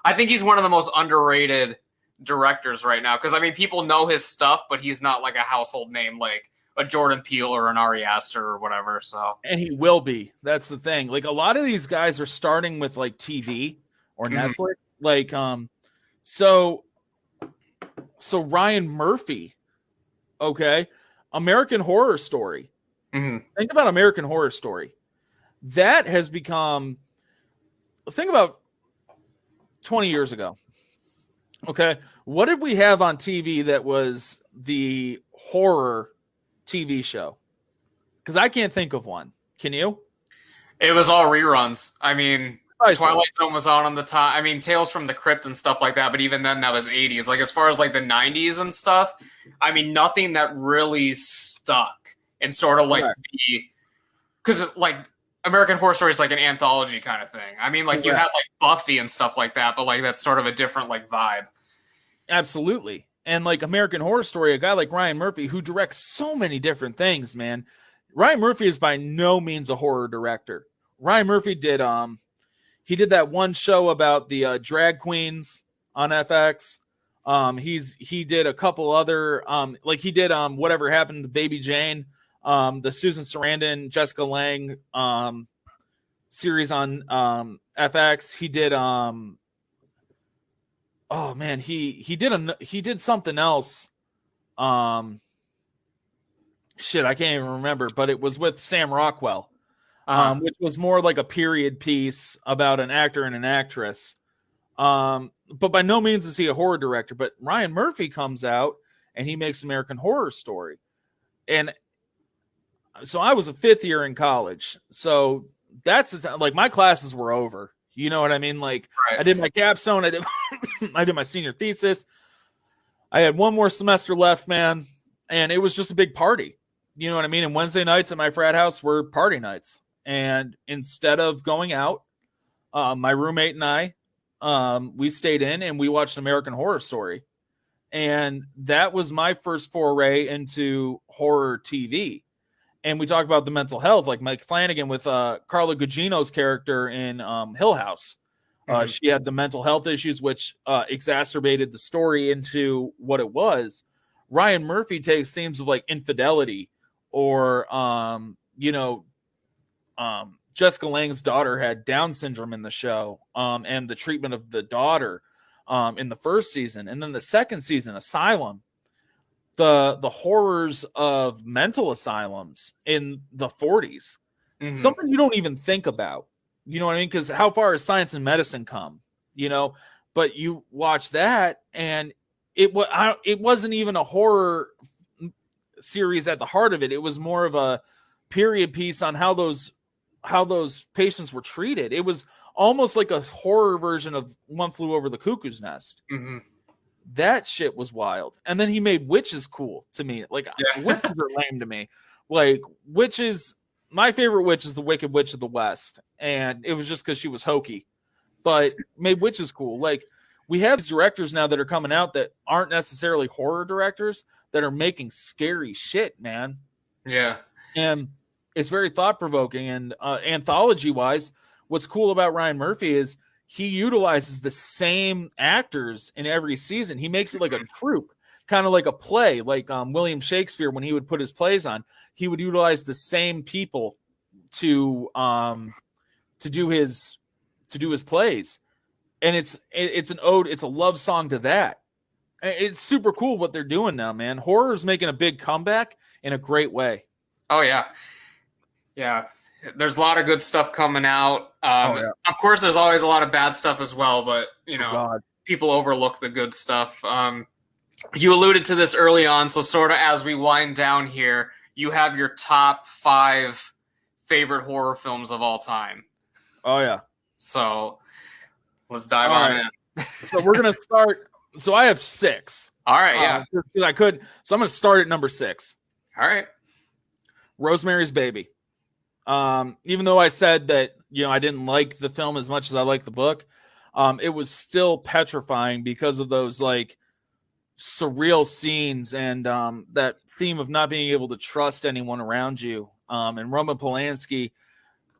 I think he's one of the most underrated directors right now, because I mean, people know his stuff, but he's not like a household name like a Jordan Peele or an Ari Aster or whatever. So, and he will be. That's the thing. Like, a lot of these guys are starting with like TV or Netflix. Like, so Ryan Murphy, okay, American Horror Story. Think about American Horror Story. That has become, think about 20 years ago. Okay. What did we have on TV that was the horror TV show? Because I can't think of one. Can you? It was all reruns. I mean, Twilight Zone was on the time. I mean, Tales from the Crypt and stuff like that. But even then, that was 80s. Like, as far as like the 90s and stuff, I mean, nothing that really stuck. And sort of like because like American Horror Story is like an anthology kind of thing. I mean, like you had like Buffy and stuff like that, but like that's sort of a different like vibe. Absolutely. And like American Horror Story, a guy like Ryan Murphy, who directs so many different things, man. Ryan Murphy is by no means a horror director. Ryan Murphy did he did that one show about the drag queens on FX. He did a couple other like he did Whatever Happened to Baby Jane, the Susan Sarandon, Jessica Lange series on FX. He did oh man, he did something else. Shit, I can't even remember, but it was with Sam Rockwell, which was more like a period piece about an actor and an actress. But by no means is he a horror director. But Ryan Murphy comes out and he makes American Horror Story. And so I was a fifth year in college. So that's the time, like my classes were over. You know what I mean? Like I did my capstone. I did my senior thesis. I had one more semester left, man. And it was just a big party. You know what I mean? And Wednesday nights at my frat house were party nights. And instead of going out, my roommate and I, we stayed in and we watched American Horror Story. And that was my first foray into horror TV. And we talked about the mental health, like Mike Flanagan with Carla Gugino's character in Hill House. She had the mental health issues, which exacerbated the story into what it was. Ryan Murphy takes themes of like infidelity or, Jessica Lange's daughter had Down syndrome in the show, and the treatment of the daughter in the first season. And then the second season, Asylum, the horrors of mental asylums in the 40s something you don't even think about. You know what I mean? Because how far has science and medicine come? You know, but you watch that, and it wasn't even a horror series at the heart of it. It was more of a period piece on how those patients were treated. It was almost like a horror version of One Flew Over the Cuckoo's Nest. That shit was wild. And then he made witches cool to me. Like, witches are lame to me. Like, witches, my favorite witch is the Wicked Witch of the West. And it was just because she was hokey. But made witches cool. Like, we have these directors now that are coming out that aren't necessarily horror directors that are making scary shit, man. Yeah. And it's very thought-provoking. And anthology-wise, what's cool about Ryan Murphy is he utilizes the same actors in every season. He makes it like a troupe, kind of like a play, like William Shakespeare when he would put his plays on. He would utilize the same people to do his plays, and it's an ode, it's a love song to that. It's super cool what they're doing now, man. Horror is making a big comeback in a great way. Oh yeah, yeah. There's a lot of good stuff coming out. Of course, there's always a lot of bad stuff as well, but you know, people overlook the good stuff. You alluded to this early on, so sort of as we wind down here, you have your top 5 favorite horror films of all time. Oh yeah. So let's dive on in. So we're gonna start. So I have 6. All right, yeah. I could. So I'm gonna start at number 6. All right. Rosemary's Baby. Even though I said that, you know, I didn't like the film as much as I liked the book, it was still petrifying because of those like surreal scenes and that theme of not being able to trust anyone around you. And Roman Polanski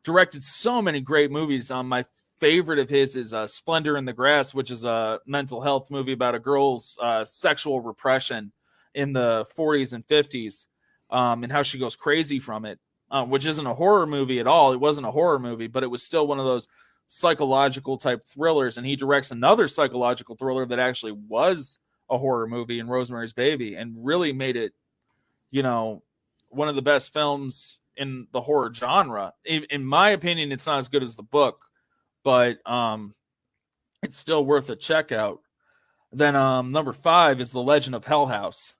directed so many great movies. My favorite of his is Splendor in the Grass, which is a mental health movie about a girl's sexual repression in the 40s and 50s, and how she goes crazy from it. Which isn't a horror movie at all. It wasn't a horror movie, but it was still one of those psychological type thrillers. And he directs another psychological thriller that actually was a horror movie in Rosemary's Baby, and really made it, you know, one of the best films in the horror genre. In my opinion, it's not as good as the book, but it's still worth a check out. Then number 5 is The Legend of Hellhouse.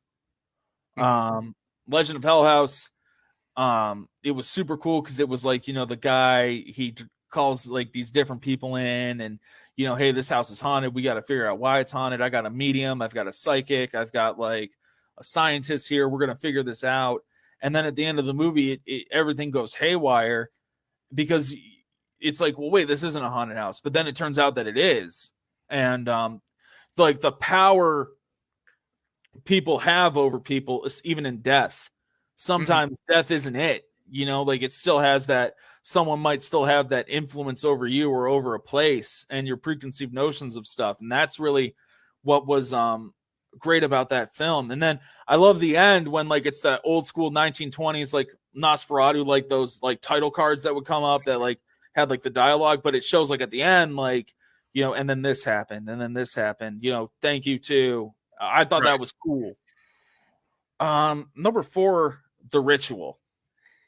Legend of Hellhouse. It was super cool because it was like, you know, the guy, he calls like these different people in and, you know, hey, this house is haunted. We got to figure out why it's haunted. I got a medium. I've got a psychic. I've got like a scientist here. We're going to figure this out. And then at the end of the movie, everything goes haywire because it's like, well, wait, this isn't a haunted house. But then it turns out that it is. And like the power people have over people, even in death. Sometimes death isn't it, you know, like it still has that, someone might still have that influence over you or over a place and your preconceived notions of stuff. And that's really what was great about that film. And then I love the end when like it's that old school 1920s, like Nosferatu, like those like title cards that would come up that like had like the dialogue, but it shows like at the end, like, you know, and then this happened and then this happened, you know, thank you too. I thought that was cool. Number 4, The Ritual,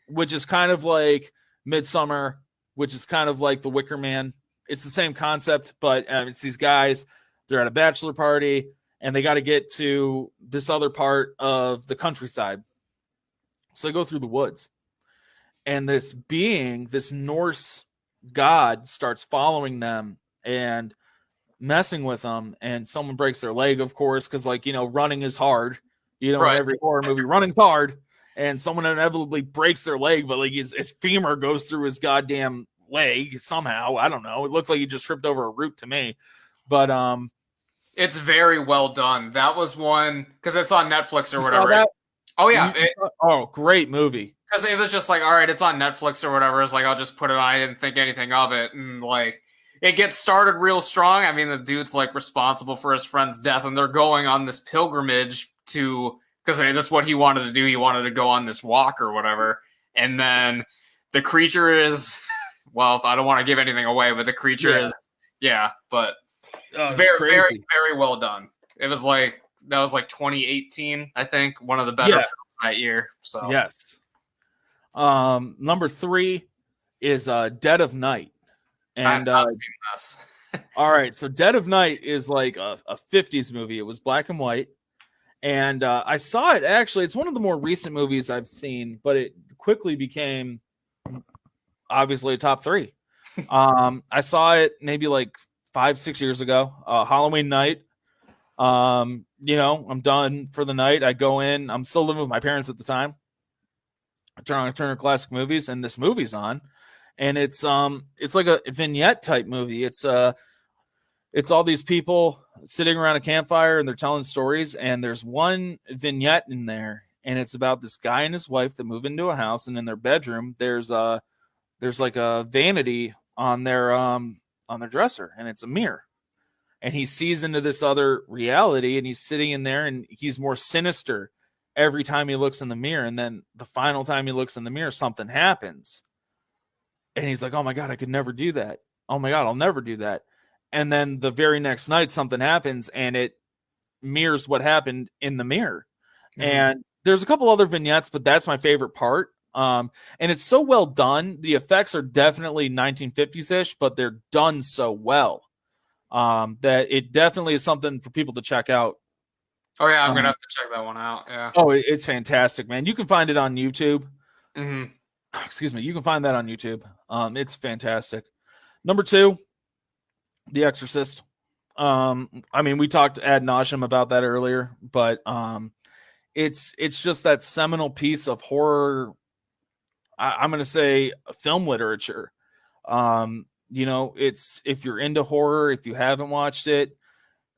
which is kind of like Midsummer, which is kind of like The Wicker Man. It's the same concept, but it's these guys, they're at a bachelor party and they got to get to this other part of the countryside. So they go through the woods and this being, this Norse god starts following them and messing with them. And someone breaks their leg, of course, because like, you know, running is hard. You know, in every horror movie, running's hard, and someone inevitably breaks their leg, but like his femur goes through his goddamn leg somehow. I don't know. It looked like he just tripped over a root to me, but it's very well done. That was one because it's on Netflix or whatever. Right? Oh yeah. Great movie. Because it was just like, all right, it's on Netflix or whatever. It's like I'll just put it on. I didn't think anything of it, and like it gets started real strong. I mean, the dude's like responsible for his friend's death, and they're going on this pilgrimage to, because that's what he wanted to do. He wanted to go on this walk or whatever. And then the creature is, well, I don't want to give anything away, but the creature is, but it's very, very, very well done. It was like, that was like 2018, I think, one of the better films that year. So yes. Number 3, is Dead of Night. And I've seen this. all right, so Dead of Night is like a 50s movie. It was black and white. And I saw it, actually. It's one of the more recent movies I've seen, but it quickly became, obviously, a top 3. I saw it maybe like 5-6 years ago, Halloween night. I'm done for the night. I go in. I'm still living with my parents at the time. I turn on Turner Classic Movies, and this movie's on. And it's like a vignette type movie. It's all these people sitting around a campfire and they're telling stories. And there's one vignette in there, and it's about this guy and his wife that move into a house, and in their bedroom there's like a vanity on their dresser, and it's a mirror. And he sees into this other reality, and he's sitting in there, and he's more sinister every time he looks in the mirror. And then the final time he looks in the mirror, something happens. And he's like, oh my God, I could never do that. Oh my God, I'll never do that. And then the very next night, something happens, and it mirrors what happened in the mirror. Mm-hmm. And there's a couple other vignettes, but that's my favorite part. And it's so well done. The effects are definitely 1950s-ish, but they're done so well that it definitely is something for people to check out. Oh yeah, I'm gonna have to check that one out. Yeah. Oh, it's fantastic, man. You can find it on YouTube. Mm-hmm. Excuse me. You can find that on YouTube. It's fantastic. Number 2, The Exorcist. We talked ad nauseum about that earlier, but it's just that seminal piece of horror. I'm going to say film literature. It's, if you're into horror, if you haven't watched it,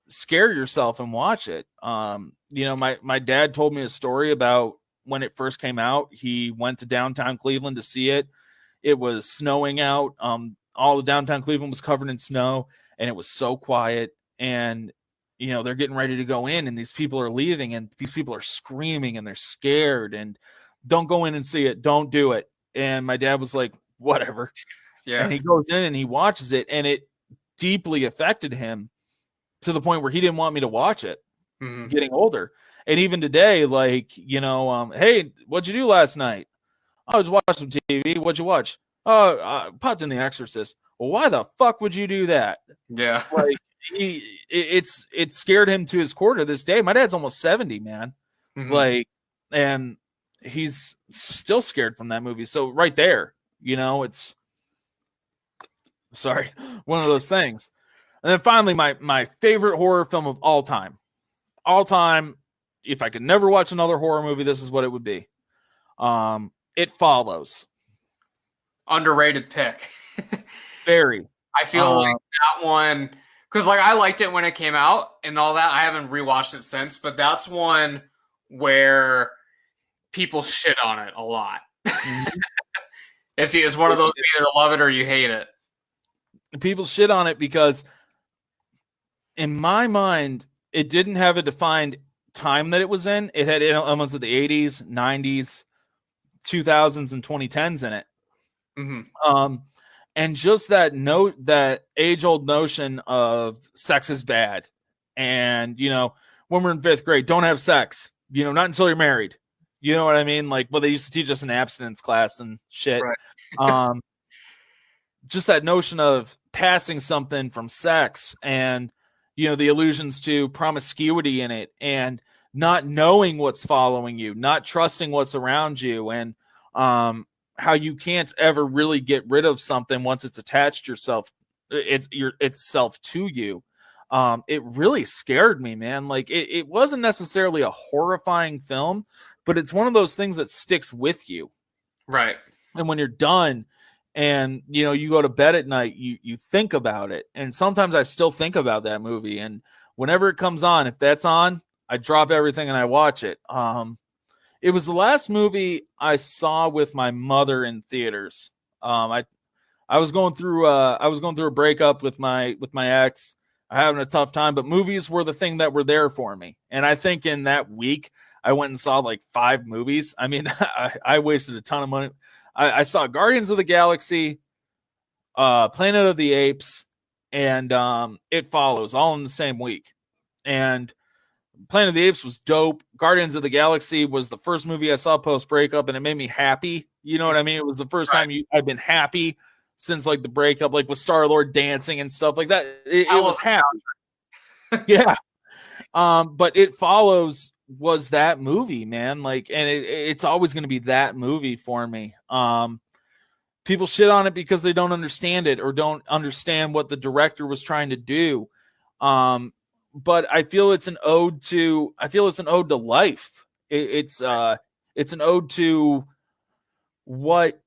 scare yourself and watch it. My dad told me a story about when it first came out. He went to downtown Cleveland to see it. It was snowing out. All of downtown Cleveland was covered in snow, and it was so quiet. And, they're getting ready to go in, and these people are leaving, and these people are screaming, and they're scared, and don't go in and see it. Don't do it. And my dad was like, whatever. Yeah. And he goes in and he watches it, and it deeply affected him to the point where he didn't want me to watch it. Mm-hmm. Getting older. And even today, like, hey, what'd you do last night? I was watching some TV. What'd you watch? Oh, I popped in The Exorcist. Well, why the fuck would you do that? Yeah. Like, it scared him to his core to this day. My dad's almost 70, man. Mm-hmm. Like, and he's still scared from that movie. So right there, it's one of those things. And then finally, my favorite horror film of all time, if I could never watch another horror movie, this is what it would be. It Follows. Underrated pick. Very. I feel like that one, because I liked it when it came out and all that. I haven't rewatched it since, but that's one where people shit on it a lot. Mm-hmm. It's one of those, you either love it or you hate it. People shit on it because, in my mind, it didn't have a defined time that it was in. It had elements of the 80s, 90s, 2000s, and 2010s in it. Mm-hmm. And just that age-old notion of sex is bad. And, when we're in 5th grade, don't have sex, not until you're married. You know what I mean? Like, well, they used to teach us in abstinence class and shit. Right. Just that notion of passing something from sex and, the allusions to promiscuity in it, and not knowing what's following you, not trusting what's around you, and how you can't ever really get rid of something once it's attached itself to you. It really scared me, man. Like, it wasn't necessarily a horrifying film, but it's one of those things that sticks with you. Right. And when you're done and, you go to bed at night, you think about it. And sometimes I still think about that movie. And whenever it comes on, if that's on, I drop everything and I watch it. It was the last movie I saw with my mother in theaters. I was going through a breakup with my ex. I having a tough time, but movies were the thing that were there for me. And I think in that week, I went and saw like 5 movies. I mean, I wasted a ton of money. I saw Guardians of the Galaxy, Planet of the Apes, and It Follows, all in the same week. And Planet of the Apes was dope. Guardians of the Galaxy was the first movie I saw post breakup, and it made me happy. You know what I mean? It was the first time I've been happy since like the breakup, like with Star-Lord dancing and stuff like that. It was happy. Yeah. But It Follows was that movie, man. Like, and it's always going to be that movie for me. People shit on it because they don't understand it or don't understand what the director was trying to do. But I feel it's an ode to life. It's an ode to what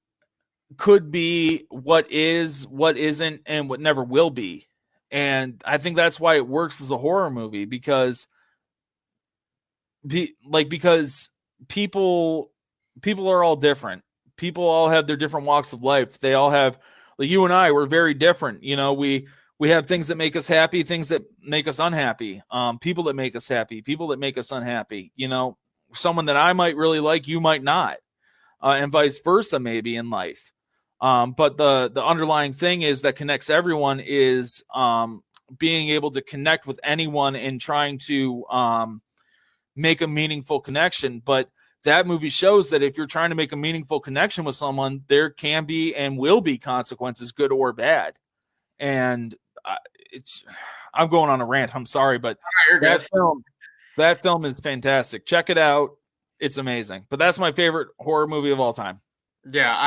could be, what is, what isn't, and what never will be. And I think that's why it works as a horror movie, because people are all different. People all have their different walks of life. They all have, like you and I, we're very different. You know, we have things that make us happy, things that make us unhappy, people that make us happy, people that make us unhappy. You know, someone that I might really like, you might not, and vice versa, maybe in life. But the underlying thing is that connects everyone is being able to connect with anyone and trying to make a meaningful connection. But that movie shows that if you're trying to make a meaningful connection with someone, there can be and will be consequences, good or bad. And I'm going on a rant. I'm sorry, but that film is fantastic. Check it out. It's amazing. But that's my favorite horror movie of all time. Yeah,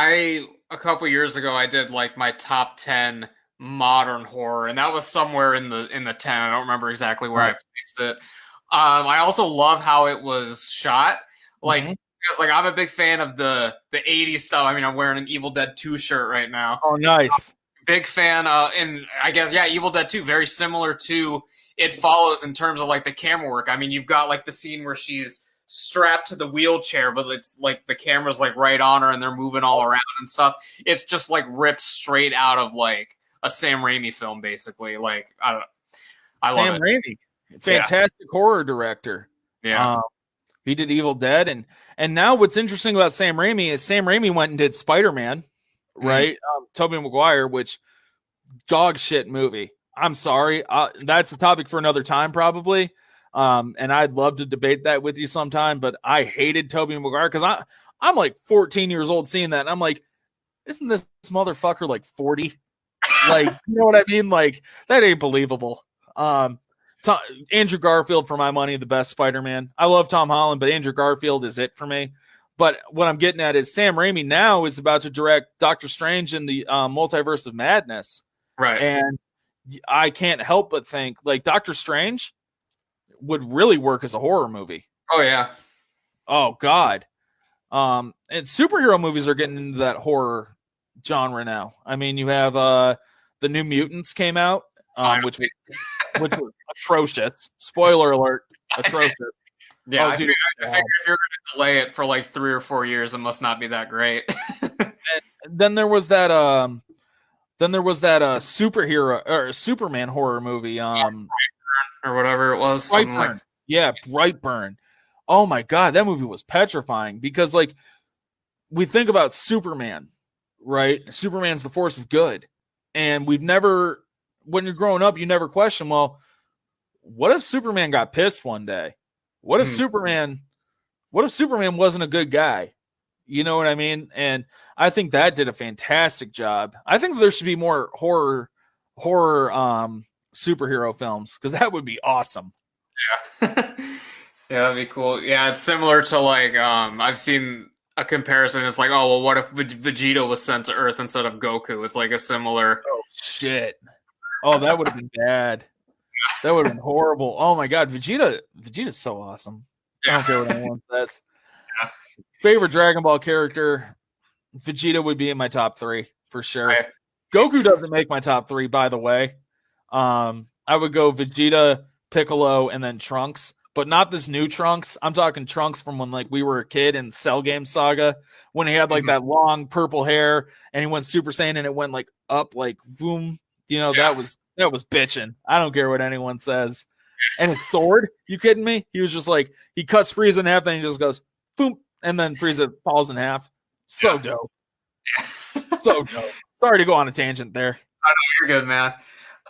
a couple years ago I did like my top 10 modern horror, and that was somewhere in the 10. I don't remember exactly where I placed it. I also love how it was shot. Like, because like I'm a big fan of the 80s stuff. I mean, I'm wearing an Evil Dead 2 shirt right now. Oh, nice. Big fan, and I guess, yeah, Evil Dead 2, very similar to It Follows in terms of like the camera work. I mean, you've got like the scene where she's strapped to the wheelchair, but it's like the camera's like right on her and they're moving all around and stuff. It's just like ripped straight out of like a Sam Raimi film, basically. Like, I don't know. I love Sam Raimi, fantastic horror director. Yeah. He did Evil Dead, and now what's interesting about Sam Raimi is Sam Raimi went and did Spider-Man, right? Tobey Maguire, which dog shit movie. I'm sorry. That's a topic for another time, probably. And I'd love to debate that with you sometime, but I hated Tobey Maguire because I'm like 14 years old seeing that, and I'm like, isn't this motherfucker like 40? Like, you know what I mean? Like, that ain't believable. Andrew Garfield, for my money, the best Spider-Man. I love Tom Holland, but Andrew Garfield is it for me. But what I'm getting at is Sam Raimi now is about to direct Doctor Strange in the Multiverse of Madness. Right. And I can't help but think, like, Doctor Strange would really work as a horror movie. Oh, yeah. Oh, God. And superhero movies are getting into that horror genre now. I mean, you have the New Mutants came out, which was atrocious. Spoiler alert, atrocious. Yeah, I figure if you're going to delay it for like 3 or 4 years, it must not be that great. And then there was that superhero or Superman horror movie, or whatever it was. Brightburn. Yeah, Brightburn. Oh my God, that movie was petrifying because, like, we think about Superman, right? Superman's the force of good, and we've never, when you're growing up, you never question, well, what if Superman got pissed one day? What if Superman wasn't a good guy? You know what I mean? And I think that did a fantastic job. I think there should be more horror superhero films because that would be awesome. Yeah. Yeah, that'd be cool. Yeah, it's similar to like I've seen a comparison. It's like, oh well, what if Vegeta was sent to Earth instead of Goku? It's like a similar. Oh shit! Oh, that would have been bad. That would have been horrible. Oh my God, Vegeta's so awesome. Yeah. I don't care what anyone says. Yeah. Favorite Dragon Ball character, Vegeta would be in my top 3 for sure. Right. Goku doesn't make my top 3, by the way. I would go Vegeta, Piccolo, and then Trunks, but not this new Trunks. I'm talking Trunks from when like we were a kid in Cell Game Saga when he had like that long purple hair and he went Super Saiyan and it went like up like boom. You know, that was bitching. I don't care what anyone says. And his sword, you kidding me? He was just like, he cuts Frieza in half, then he just goes, boom, and then Frieza falls in half. So dope. So dope. Sorry to go on a tangent there. I know, you're good, man.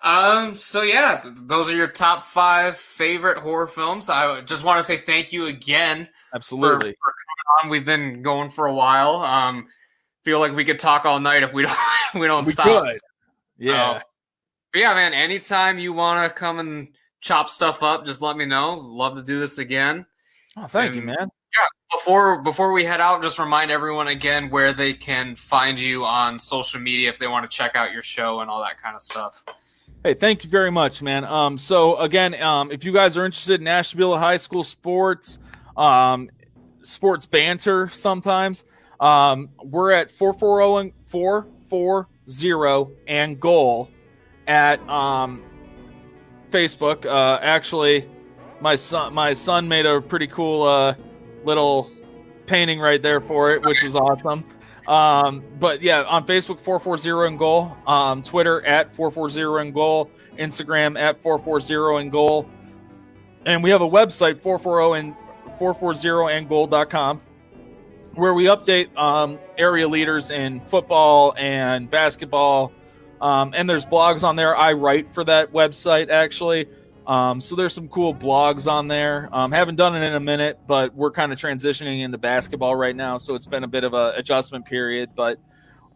So yeah, those are your top 5 favorite horror films. I just want to say thank you again. Absolutely. For coming on. We've been going for a while. Feel like we could talk all night if we don't stop. Could. Yeah. But yeah, man, anytime you want to come and chop stuff up, just let me know. Love to do this again. Oh, thank you, man. Yeah, before we head out, just remind everyone again where they can find you on social media if they want to check out your show and all that kind of stuff. Hey, thank you very much, man. So again, if you guys are interested in Ashtabula High School sports, sports banter sometimes, we're at 440 and goal at Facebook. Actually, my son made a pretty cool little painting right there for it, which was awesome. But yeah, on Facebook, 440 and goal, Twitter at 440 and goal, Instagram at 440 and goal. And we have a website, 440andgoal.com, where we update, area leaders in football and basketball. And there's blogs on there. I write for that website actually. So there's some cool blogs on there. Haven't done it in a minute, but we're kind of transitioning into basketball right now, so it's been a bit of an adjustment period. But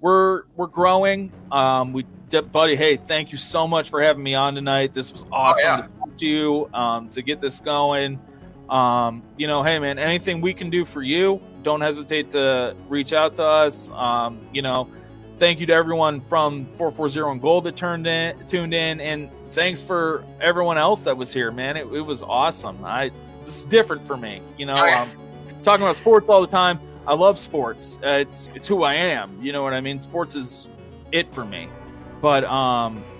we're growing. Buddy, hey, thank you so much for having me on tonight. This was awesome to talk to you, to get this going. Hey man, anything we can do for you, don't hesitate to reach out to us. Thank you to everyone from 440 and Gold that tuned in, and thanks for everyone else that was here, man. It was awesome. This is different for me, talking about sports all the time. I love sports. It's who I am. You know what I mean? Sports is it for me. But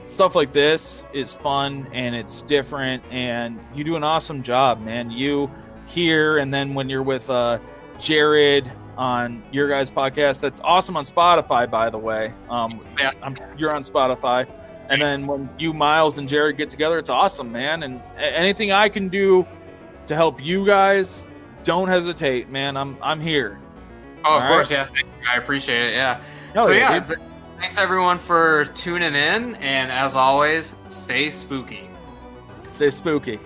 stuff like this is fun and it's different, and you do an awesome job, man. You here, and then when you're with Jared on your guys' podcast, that's awesome on Spotify, by the way. You're on Spotify. And then when you, Miles, and Jared get together, it's awesome, man. And anything I can do to help you guys, don't hesitate, man. I'm here. Oh, of course, yeah. I appreciate it, yeah. Thanks everyone for tuning in, and as always, stay spooky. Stay spooky.